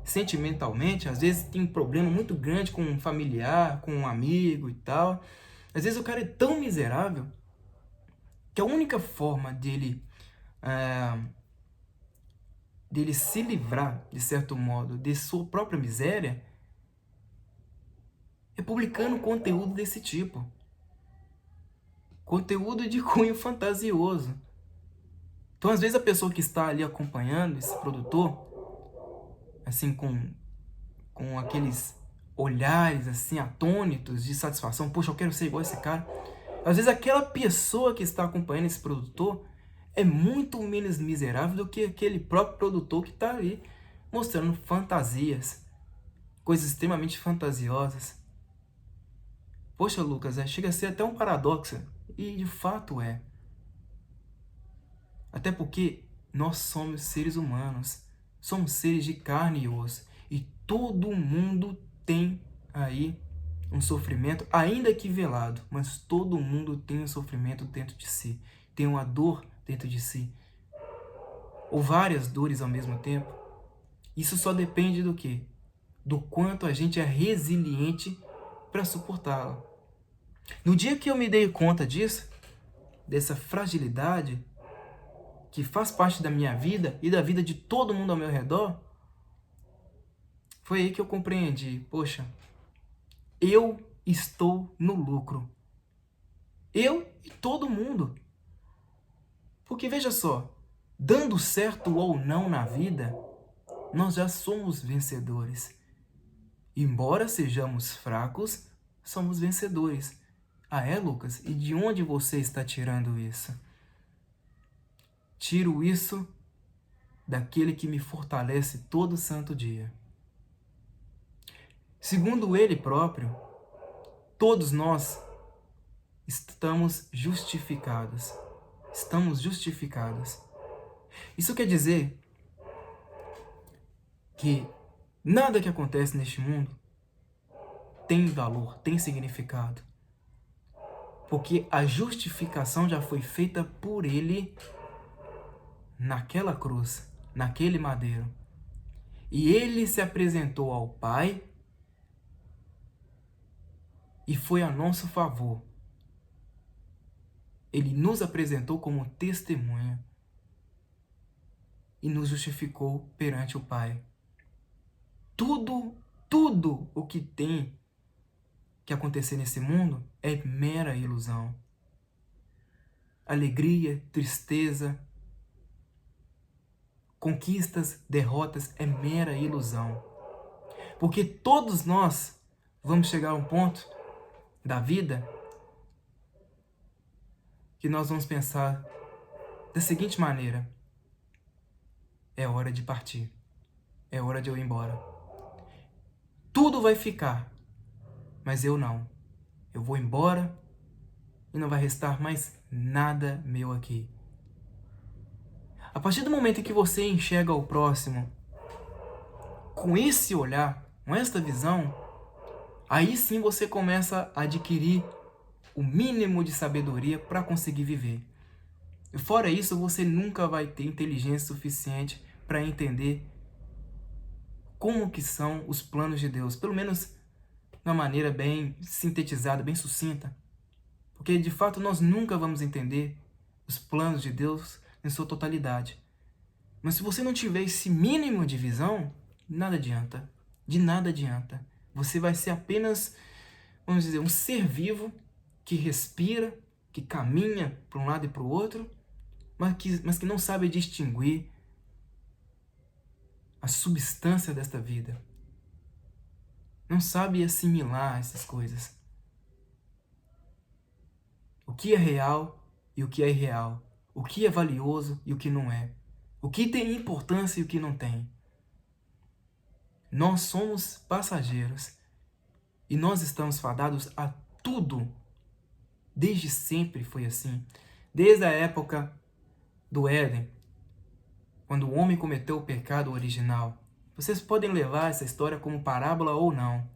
Speaker 1: sentimentalmente, às vezes tem um problema muito grande com um familiar, com um amigo e tal. Às vezes o cara é tão miserável que a única forma dele se livrar, de certo modo, de sua própria miséria, é publicando conteúdo desse tipo. Conteúdo de cunho fantasioso. Então, às vezes, a pessoa que está ali acompanhando esse produtor, assim, com aqueles olhares, assim, atônitos de satisfação, poxa, eu quero ser igual a esse cara. Às vezes, aquela pessoa que está acompanhando esse produtor é muito menos miserável do que aquele próprio produtor que está ali mostrando fantasias, coisas extremamente fantasiosas. Poxa, Lucas, chega a ser até um paradoxo. E de fato é. Até porque nós somos seres humanos. Somos seres de carne e osso. E todo mundo tem aí um sofrimento, ainda que velado. Mas todo mundo tem um sofrimento dentro de si. Tem uma dor dentro de si. Ou várias dores ao mesmo tempo. Isso só depende do quê? Do quanto a gente é resiliente para suportá-la. No dia que eu me dei conta disso, dessa fragilidade que faz parte da minha vida e da vida de todo mundo ao meu redor, foi aí que eu compreendi, poxa, eu estou no lucro. Eu e todo mundo. Porque veja só, dando certo ou não na vida, nós já somos vencedores. Embora sejamos fracos, somos vencedores. Ah é, Lucas? E de onde você está tirando isso? Tiro isso daquele que me fortalece todo santo dia. Segundo ele próprio, todos nós estamos justificados. Estamos justificados. Isso quer dizer que nada que acontece neste mundo tem valor, tem significado. Porque a justificação já foi feita por ele naquela cruz, naquele madeiro. E ele se apresentou ao Pai e foi a nosso favor. Ele nos apresentou como testemunha e nos justificou perante o Pai. Tudo o que tem que acontecer nesse mundo é mera ilusão. Alegria, tristeza, conquistas, derrotas é mera ilusão. Porque todos nós vamos chegar a um ponto da vida que nós vamos pensar da seguinte maneira: é hora de partir, é hora de eu ir embora. Tudo vai ficar, mas eu não. Eu vou embora e não vai restar mais nada meu aqui. A partir do momento em que você enxerga o próximo com esse olhar, com esta visão, aí sim você começa a adquirir o mínimo de sabedoria para conseguir viver. E fora isso, você nunca vai ter inteligência suficiente para entender como que são os planos de Deus, pelo menos de uma maneira bem sintetizada, bem sucinta. Porque de fato nós nunca vamos entender os planos de Deus em sua totalidade. Mas se você não tiver esse mínimo de visão, nada adianta. De nada adianta. Você vai ser apenas, vamos dizer, um ser vivo que respira, que caminha para um lado e para o outro, mas que não sabe distinguir a substância desta vida. Não sabe assimilar essas coisas. O que é real e o que é irreal. O que é valioso e o que não é. O que tem importância e o que não tem. Nós somos passageiros e nós estamos fadados a tudo. Desde sempre foi assim. Desde a época do Éden, quando o homem cometeu o pecado original. Vocês podem levar essa história como parábola ou não,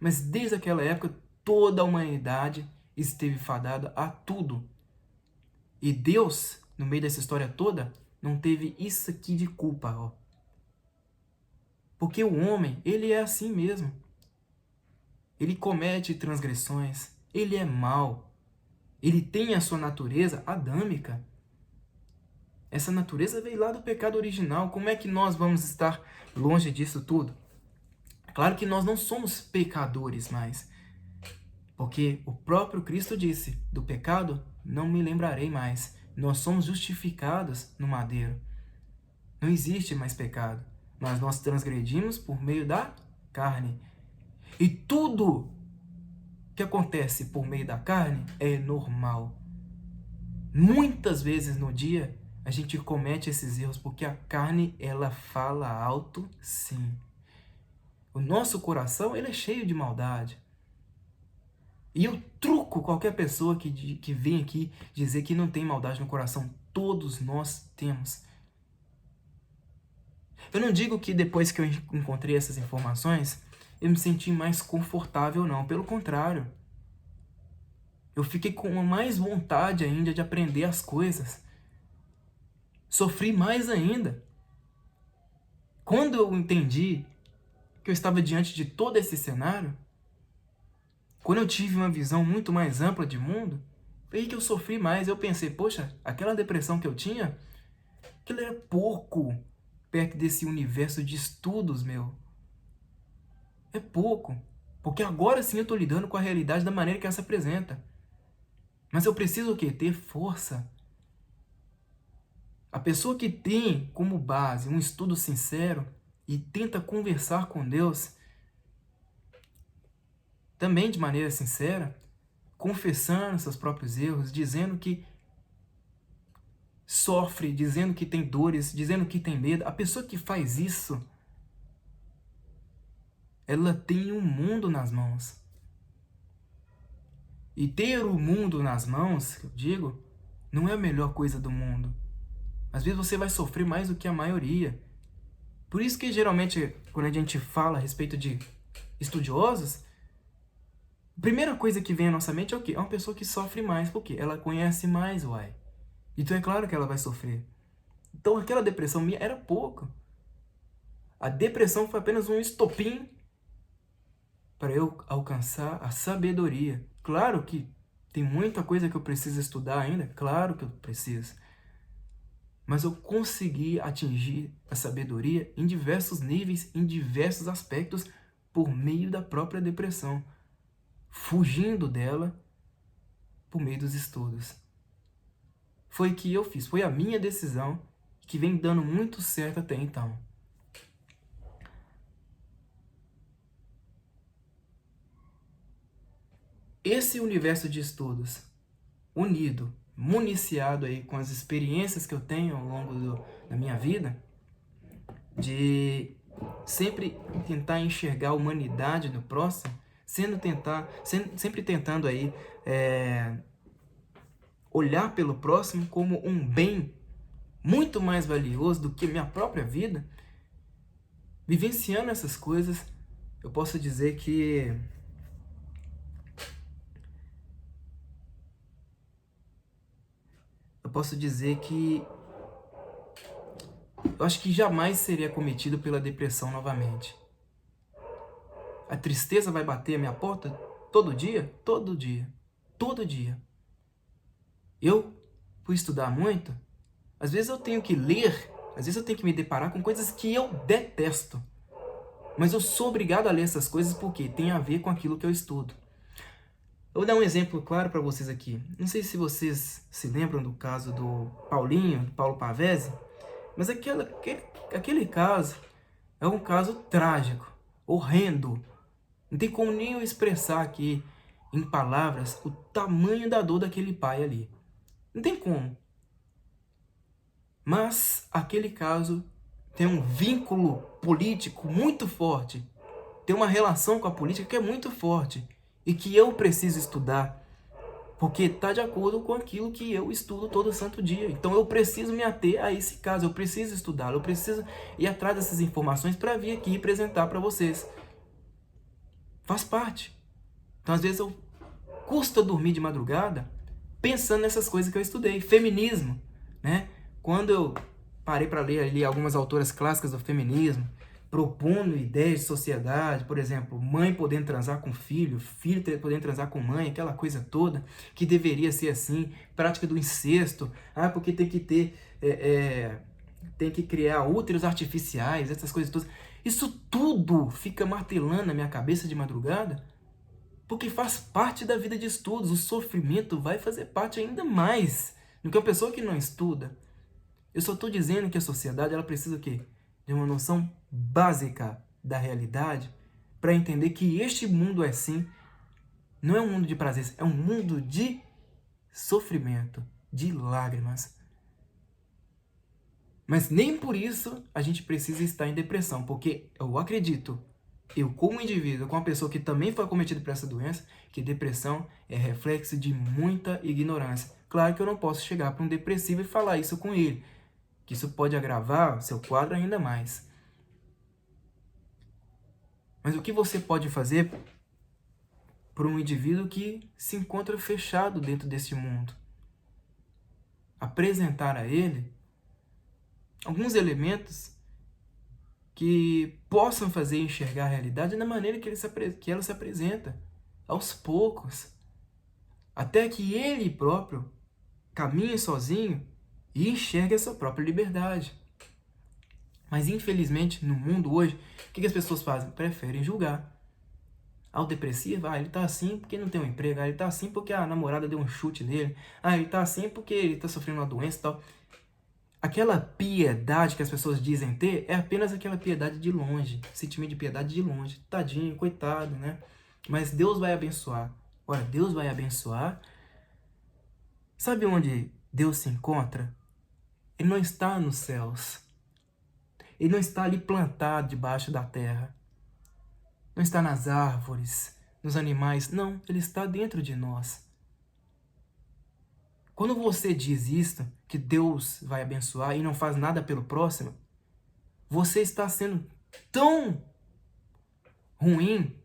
Speaker 1: mas desde aquela época toda a humanidade esteve fadada a tudo. E Deus, no meio dessa história toda, não teve isso aqui de culpa, ó. Porque o homem, ele é assim mesmo. Ele comete transgressões, ele é mau. Ele tem a sua natureza adâmica. Essa natureza veio lá do pecado original. Como é que nós vamos estar longe disso tudo? Claro que nós não somos pecadores mais. Porque o próprio Cristo disse, do pecado não me lembrarei mais. Nós somos justificados no madeiro. Não existe mais pecado. Mas nós transgredimos por meio da carne. E tudo que acontece por meio da carne é normal. Muitas vezes no dia a gente comete esses erros porque a carne ela fala alto, sim. O nosso coração ele é cheio de maldade. E eu truco qualquer pessoa que vem aqui dizer que não tem maldade no coração. Todos nós temos. Eu não digo que depois que eu encontrei essas informações, eu me senti mais confortável, não. Pelo contrário. Eu fiquei com mais vontade ainda de aprender as coisas. Sofri mais ainda. Quando eu entendi que eu estava diante de todo esse cenário, quando eu tive uma visão muito mais ampla de mundo, foi aí que eu sofri mais. Eu pensei, poxa, aquela depressão que eu tinha, aquilo era pouco perto desse universo de estudos meu. É pouco. Porque agora sim eu estou lidando com a realidade da maneira que ela se apresenta. Mas eu preciso o quê? Ter força. A pessoa que tem como base um estudo sincero e tenta conversar com Deus, também de maneira sincera, confessando seus próprios erros, dizendo que sofre, dizendo que tem dores, dizendo que tem medo. A pessoa que faz isso, ela tem um mundo nas mãos. E ter o mundo nas mãos, eu digo, não é a melhor coisa do mundo. Às vezes você vai sofrer mais do que a maioria. Por isso que geralmente, quando a gente fala a respeito de estudiosos, a primeira coisa que vem à nossa mente é o quê? É uma pessoa que sofre mais. Por quê? Ela conhece mais, uai. Então é claro que ela vai sofrer. Então aquela depressão minha era pouco. A depressão foi apenas um estopim para eu alcançar a sabedoria. Claro que tem muita coisa que eu preciso estudar ainda. Claro que eu preciso. Mas eu consegui atingir a sabedoria em diversos níveis, em diversos aspectos, por meio da própria depressão. Fugindo dela por meio dos estudos. Foi o que eu fiz, foi a minha decisão que vem dando muito certo até então. Esse universo de estudos, unido, municiado aí com as experiências que eu tenho ao longo da minha vida, de sempre tentar enxergar a humanidade do próximo, sempre tentando aí olhar pelo próximo como um bem muito mais valioso do que minha própria vida, vivenciando essas coisas, eu posso dizer que eu acho que jamais seria cometido pela depressão novamente. A tristeza vai bater a minha porta todo dia? Todo dia. Todo dia. Eu fui estudar muito. Às vezes eu tenho que ler, às vezes eu tenho que me deparar com coisas que eu detesto. Mas eu sou obrigado a ler essas coisas porque tem a ver com aquilo que eu estudo. Eu vou dar um exemplo claro para vocês aqui. Não sei se vocês se lembram do caso do Paulo Pavese, mas aquele caso é um caso trágico, horrendo. Não tem como nem eu expressar aqui em palavras o tamanho da dor daquele pai ali. Não tem como. Mas aquele caso tem um vínculo político muito forte. Tem uma relação com a política que é muito forte. E que eu preciso estudar. Porque está de acordo com aquilo que eu estudo todo santo dia. Então eu preciso me ater a esse caso. Eu preciso estudá-lo. Eu preciso ir atrás dessas informações para vir aqui e apresentar para vocês. Faz parte. Então às vezes eu custa dormir de madrugada pensando nessas coisas que eu estudei. Feminismo, né? Quando eu parei para ler ali algumas autoras clássicas do feminismo, propondo ideias de sociedade, por exemplo, mãe podendo transar com filho, filho podendo transar com mãe, aquela coisa toda, que deveria ser assim, prática do incesto, porque tem que ter, tem que criar úteros artificiais, essas coisas todas. Isso tudo fica martelando na minha cabeça de madrugada, porque faz parte da vida de estudos. O sofrimento vai fazer parte ainda mais do que a pessoa que não estuda. Eu só estou dizendo que a sociedade ela precisa o quê? De uma noção básica da realidade para entender que este mundo é sim, não é um mundo de prazeres, é um mundo de sofrimento, de lágrimas. Mas nem por isso a gente precisa estar em depressão, porque eu acredito, eu como indivíduo, como uma pessoa que também foi acometida por essa doença, que depressão é reflexo de muita ignorância. Claro que eu não posso chegar para um depressivo e falar isso com ele, que isso pode agravar seu quadro ainda mais. Mas o que você pode fazer por um indivíduo que se encontra fechado dentro desse mundo? Apresentar a ele alguns elementos que possam fazer enxergar a realidade da maneira que ela se apresenta, aos poucos, até que ele próprio caminhe sozinho e enxergue a sua própria liberdade. Mas infelizmente, no mundo hoje, o que as pessoas fazem? Preferem julgar. O depressivo, ele tá assim porque não tem um emprego, ele tá assim porque a namorada deu um chute nele, ele tá assim porque ele tá sofrendo uma doença e tal. Aquela piedade que as pessoas dizem ter é apenas aquela piedade de longe, sentimento de piedade de longe. Tadinho, coitado, né? Mas Deus vai abençoar. Ora, Deus vai abençoar. Sabe onde Deus se encontra? Ele não está nos céus. Ele não está ali plantado debaixo da terra. Não está nas árvores, nos animais. Não, ele está dentro de nós. Quando você diz isto, que Deus vai abençoar e não faz nada pelo próximo, você está sendo tão ruim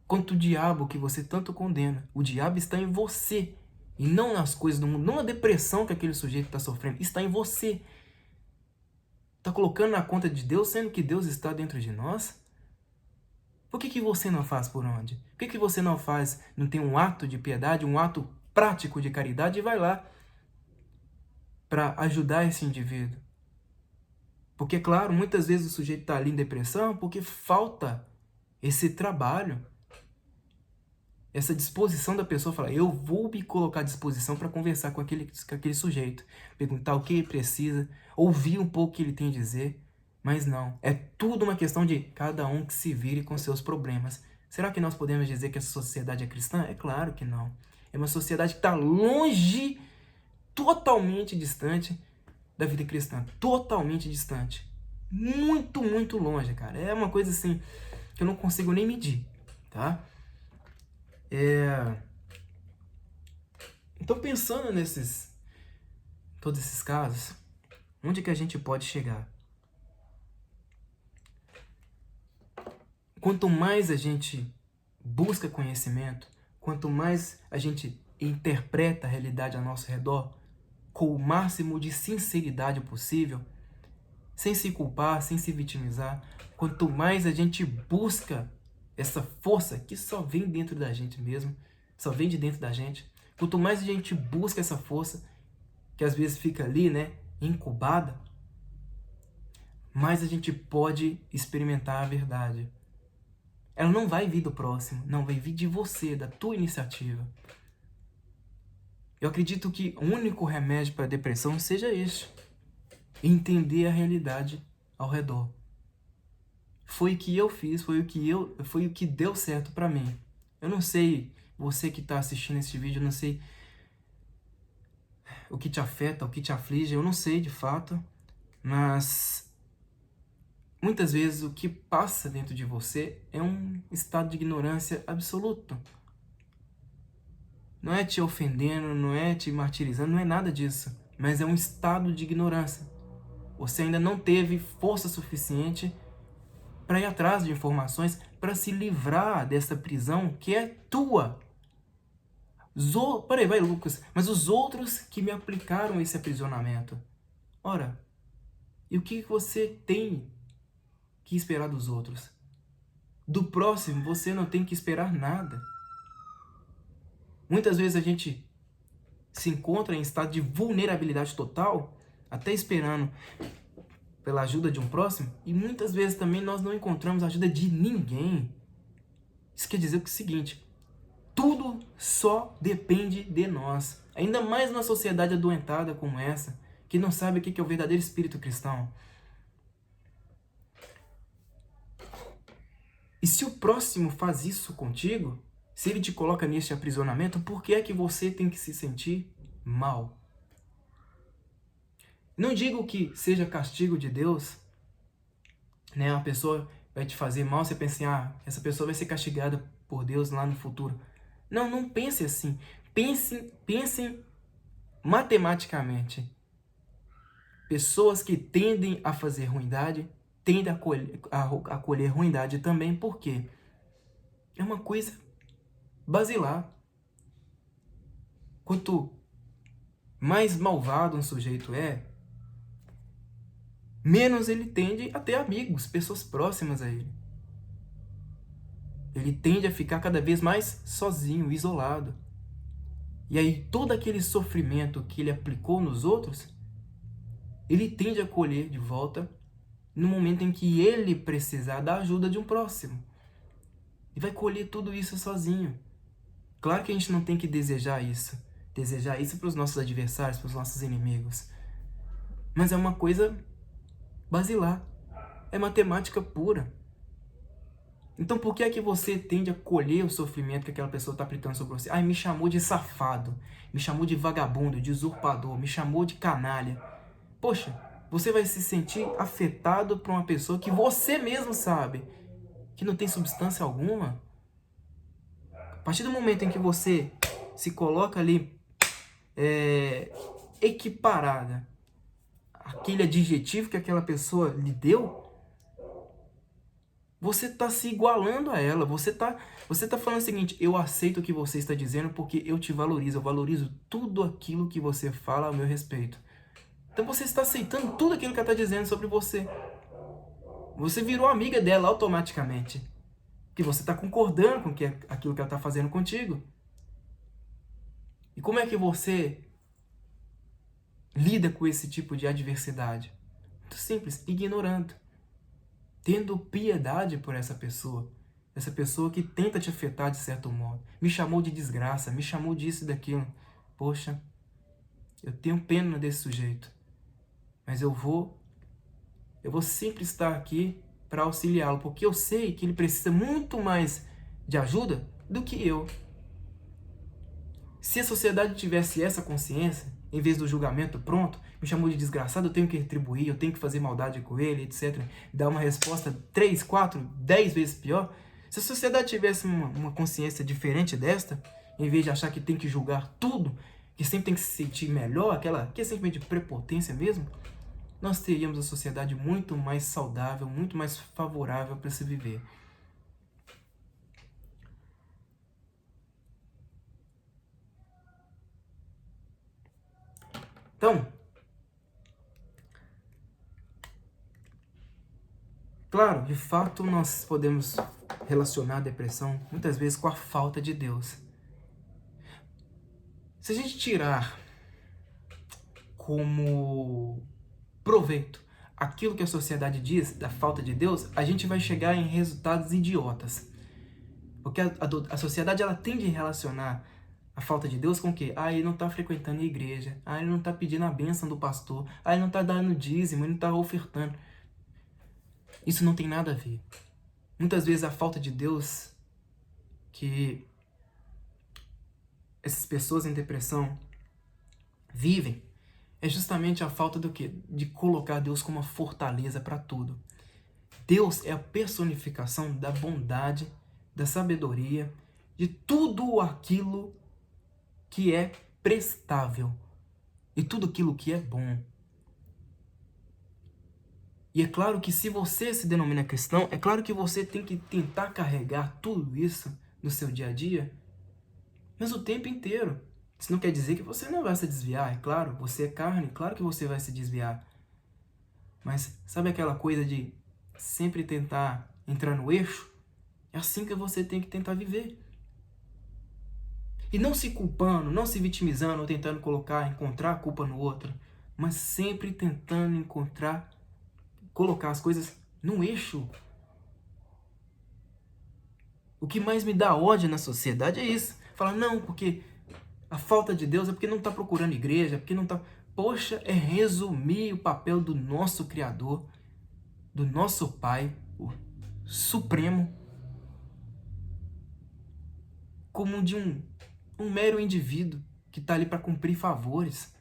Speaker 1: quanto o diabo que você tanto condena. O diabo está em você e não nas coisas do mundo, não na depressão que aquele sujeito está sofrendo, está em você. Está colocando na conta de Deus, sendo que Deus está dentro de nós? Por que você não faz por onde? Por que você não faz, não tem um ato de piedade, um ato prático de caridade e vai lá para ajudar esse indivíduo? Porque, claro, muitas vezes o sujeito está ali em depressão porque falta esse trabalho, essa disposição da pessoa, falar, eu vou me colocar à disposição para conversar com aquele sujeito, perguntar o que ele precisa, ouvir um pouco o que ele tem a dizer, mas não, é tudo uma questão de cada um que se vire com seus problemas. Será que nós podemos dizer que essa sociedade é cristã? É claro que não. É uma sociedade que está longe, totalmente distante da vida cristã, totalmente distante. Muito, muito longe, cara. É uma coisa assim que eu não consigo nem medir, tá? Então, pensando todos esses casos, onde que a gente pode chegar? Quanto mais a gente busca conhecimento, quanto mais a gente interpreta a realidade ao nosso redor, com o máximo de sinceridade possível, sem se culpar, sem se vitimizar, quanto mais a gente busca essa força que só vem dentro da gente mesmo, só vem de dentro da gente, quanto mais a gente busca essa força, que às vezes fica ali, né, incubada, mais a gente pode experimentar a verdade. Ela não vai vir do próximo, não, vai vir de você, da tua iniciativa. Eu acredito que o único remédio para a depressão seja este: entender a realidade ao redor. Foi o que eu fiz, foi o que deu certo para mim. Eu não sei, você que está assistindo esse vídeo, eu não sei o que te afeta, o que te aflige, eu não sei de fato, mas muitas vezes o que passa dentro de você é um estado de ignorância absoluto. Não é te ofendendo, não é te martirizando, não é nada disso. Mas é um estado de ignorância. Você ainda não teve força suficiente para ir atrás de informações, para se livrar dessa prisão que é tua. Peraí, vai, Lucas, mas os outros que me aplicaram esse aprisionamento. Ora, e o que você tem que esperar dos outros. Do próximo, você não tem que esperar nada. Muitas vezes a gente se encontra em estado de vulnerabilidade total, até esperando pela ajuda de um próximo, e muitas vezes também nós não encontramos a ajuda de ninguém. Isso quer dizer o seguinte: tudo só depende de nós. Ainda mais numa sociedade adoentada como essa, que não sabe o que é o verdadeiro espírito cristão. E se o próximo faz isso contigo, se ele te coloca neste aprisionamento, por que é que você tem que se sentir mal? Não digo que seja castigo de Deus, né? Uma pessoa vai te fazer mal, você pensa assim, essa pessoa vai ser castigada por Deus lá no futuro. Não, não pense assim. Pensem matematicamente. Pessoas que tendem a fazer ruindade, tendem a colher ruindade também. Por quê? É uma coisa basilar. Quanto mais malvado um sujeito é, menos ele tende a ter amigos, pessoas próximas a ele. Ele tende a ficar cada vez mais sozinho, isolado. E aí todo aquele sofrimento que ele aplicou nos outros, ele tende a colher de volta no momento em que ele precisar da ajuda de um próximo. E vai colher tudo isso sozinho. Claro que a gente não tem que desejar isso para os nossos adversários, para os nossos inimigos. Mas é uma coisa basilar. É matemática pura. Então por que é que você tende a colher o sofrimento que aquela pessoa está aplicando sobre você? Me chamou de safado, me chamou de vagabundo, de usurpador, me chamou de canalha. Poxa, você vai se sentir afetado por uma pessoa que você mesmo sabe que não tem substância alguma? A partir do momento em que você se coloca ali equiparada àquele adjetivo que aquela pessoa lhe deu, você está se igualando a ela. Você tá falando o seguinte: eu aceito o que você está dizendo porque eu te valorizo. Eu valorizo tudo aquilo que você fala ao meu respeito. Então você está aceitando tudo aquilo que ela está dizendo sobre você. Você virou amiga dela automaticamente. Porque você está concordando com aquilo que ela está fazendo contigo. E como é que você lida com esse tipo de adversidade? Muito simples: ignorando. Tendo piedade por essa pessoa que tenta te afetar de certo modo. Me chamou de desgraça, me chamou disso e daquilo. Poxa, eu tenho pena desse sujeito, mas eu vou sempre estar aqui para auxiliá-lo, porque eu sei que ele precisa muito mais de ajuda do que eu. Se a sociedade tivesse essa consciência, em vez do julgamento pronto, me chamou de desgraçado, eu tenho que retribuir, eu tenho que fazer maldade com ele, etc. Dar uma resposta 3, 4, 10 vezes pior. Se a sociedade tivesse uma consciência diferente desta, em vez de achar que tem que julgar tudo, que sempre tem que se sentir melhor, aquela que é simplesmente prepotência mesmo, nós teríamos uma sociedade muito mais saudável, muito mais favorável para se viver. Então, claro, de fato nós podemos relacionar a depressão muitas vezes com a falta de Deus. Se a gente tirar como proveito aquilo que a sociedade diz da falta de Deus, a gente vai chegar em resultados idiotas. Porque a sociedade ela tende a relacionar a falta de Deus com o quê? Ele não está frequentando a igreja. Ele não está pedindo a bênção do pastor. Ele não está dando dízimo, ele não está ofertando. Isso não tem nada a ver. Muitas vezes a falta de Deus que essas pessoas em depressão vivem é justamente a falta do quê? De colocar Deus como uma fortaleza para tudo. Deus é a personificação da bondade, da sabedoria, de tudo aquilo que é prestável e tudo aquilo que é bom. E é claro que se você se denomina cristão, é claro que você tem que tentar carregar tudo isso no seu dia a dia, mas o tempo inteiro. Isso não quer dizer que você não vai se desviar, é claro, você é carne, claro que você vai se desviar. Mas sabe aquela coisa de sempre tentar entrar no eixo, é assim que você tem que tentar viver. E não se culpando, não se vitimizando, ou tentando encontrar a culpa no outro, mas sempre tentando colocar as coisas no eixo. O que mais me dá ódio na sociedade é isso. Falar, não, porque a falta de Deus é porque não está procurando igreja, é porque não está... Poxa, é resumir o papel do nosso Criador, do nosso Pai, o Supremo, como de um mero indivíduo que está ali para cumprir favores.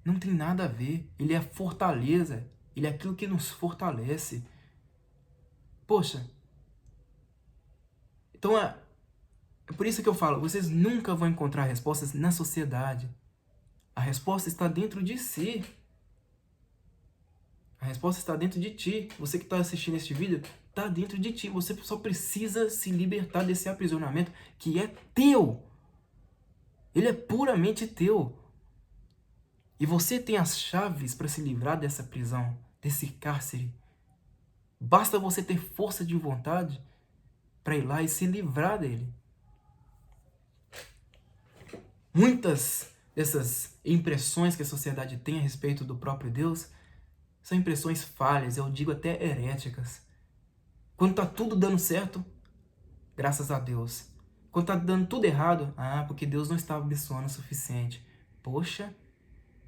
Speaker 1: Não tem nada a ver. Ele é a fortaleza. Ele é aquilo que nos fortalece. Poxa. Então é por isso que eu falo, vocês nunca vão encontrar respostas na sociedade. A resposta está dentro de si. A resposta está dentro de ti. Você que está assistindo este vídeo, está dentro de ti. Você só precisa se libertar desse aprisionamento que é teu. Ele é puramente teu. E você tem as chaves para se livrar dessa prisão, desse cárcere. Basta você ter força de vontade para ir lá e se livrar dele. Muitas dessas impressões que a sociedade tem a respeito do próprio Deus são impressões falhas, eu digo até heréticas. Quando está tudo dando certo, graças a Deus. Quando está dando tudo errado, porque Deus não está abençoando o suficiente. Poxa,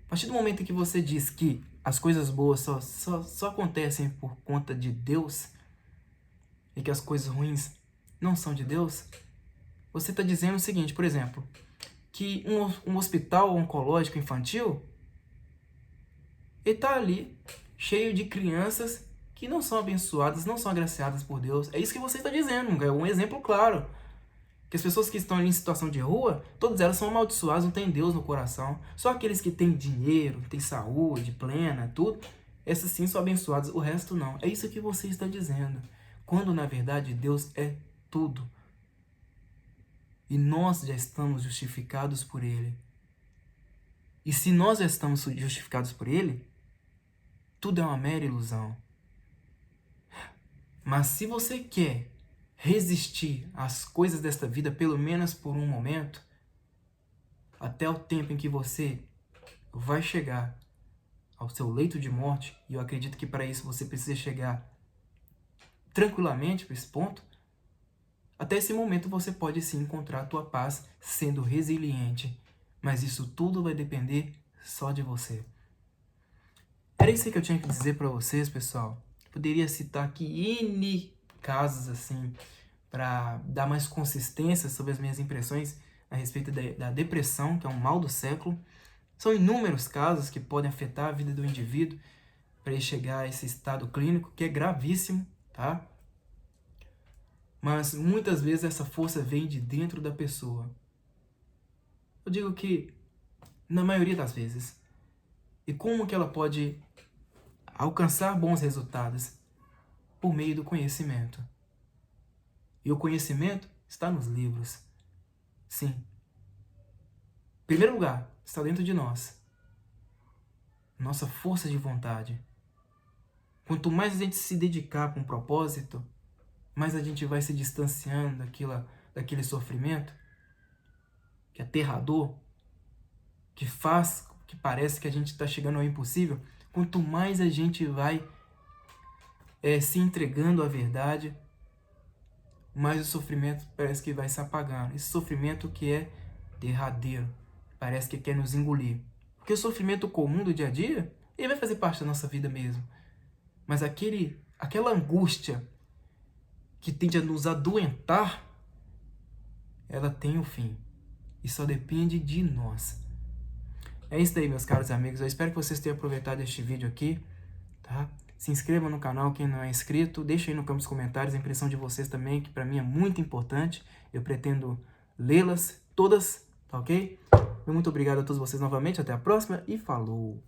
Speaker 1: a partir do momento em que você diz que as coisas boas só acontecem por conta de Deus e que as coisas ruins não são de Deus, você está dizendo o seguinte, por exemplo, que um hospital oncológico infantil está ali cheio de crianças que não são abençoadas, não são agraciadas por Deus. É isso que você está dizendo, é um exemplo claro. Que as pessoas que estão ali em situação de rua, todas elas são amaldiçoadas, não tem Deus no coração. Só aqueles que têm dinheiro, têm saúde plena, tudo, essas sim são abençoadas, o resto não. É isso que você está dizendo. Quando na verdade Deus é tudo. E nós já estamos justificados por Ele. E se nós já estamos justificados por Ele, tudo é uma mera ilusão. Mas se você quer resistir às coisas desta vida, pelo menos por um momento, até o tempo em que você vai chegar ao seu leito de morte, e eu acredito que para isso você precisa chegar tranquilamente para esse ponto, até esse momento você pode sim encontrar a tua paz sendo resiliente, mas isso tudo vai depender só de você. Era isso que eu tinha que dizer para vocês, pessoal. Poderia citar aqui N casos assim, para dar mais consistência sobre as minhas impressões a respeito da depressão, que é um mal do século. São inúmeros casos que podem afetar a vida do indivíduo para ele chegar a esse estado clínico, que é gravíssimo, tá? Mas muitas vezes essa força vem de dentro da pessoa. Eu digo que na maioria das vezes. E como que ela pode alcançar bons resultados? Por meio do conhecimento. E o conhecimento está nos livros. Sim. Em primeiro lugar, está dentro de nós. Nossa força de vontade. Quanto mais a gente se dedicar com um propósito, mais a gente vai se distanciando daquele sofrimento que é aterrador, que parece que a gente está chegando ao impossível. Quanto mais a gente vai se entregando à verdade, mais o sofrimento parece que vai se apagando. Esse sofrimento que é derradeiro, parece que quer nos engolir. Porque o sofrimento comum do dia a dia, ele vai fazer parte da nossa vida mesmo. Mas aquela angústia que tende a nos adoentar, ela tem um fim. E só depende de nós. É isso daí, meus caros amigos. Eu espero que vocês tenham aproveitado este vídeo aqui, tá? Se inscreva no canal quem não é inscrito. Deixa aí no campo dos comentários a impressão de vocês também, que para mim é muito importante. Eu pretendo lê-las todas, tá ok? Muito obrigado a todos vocês novamente. Até a próxima e falou!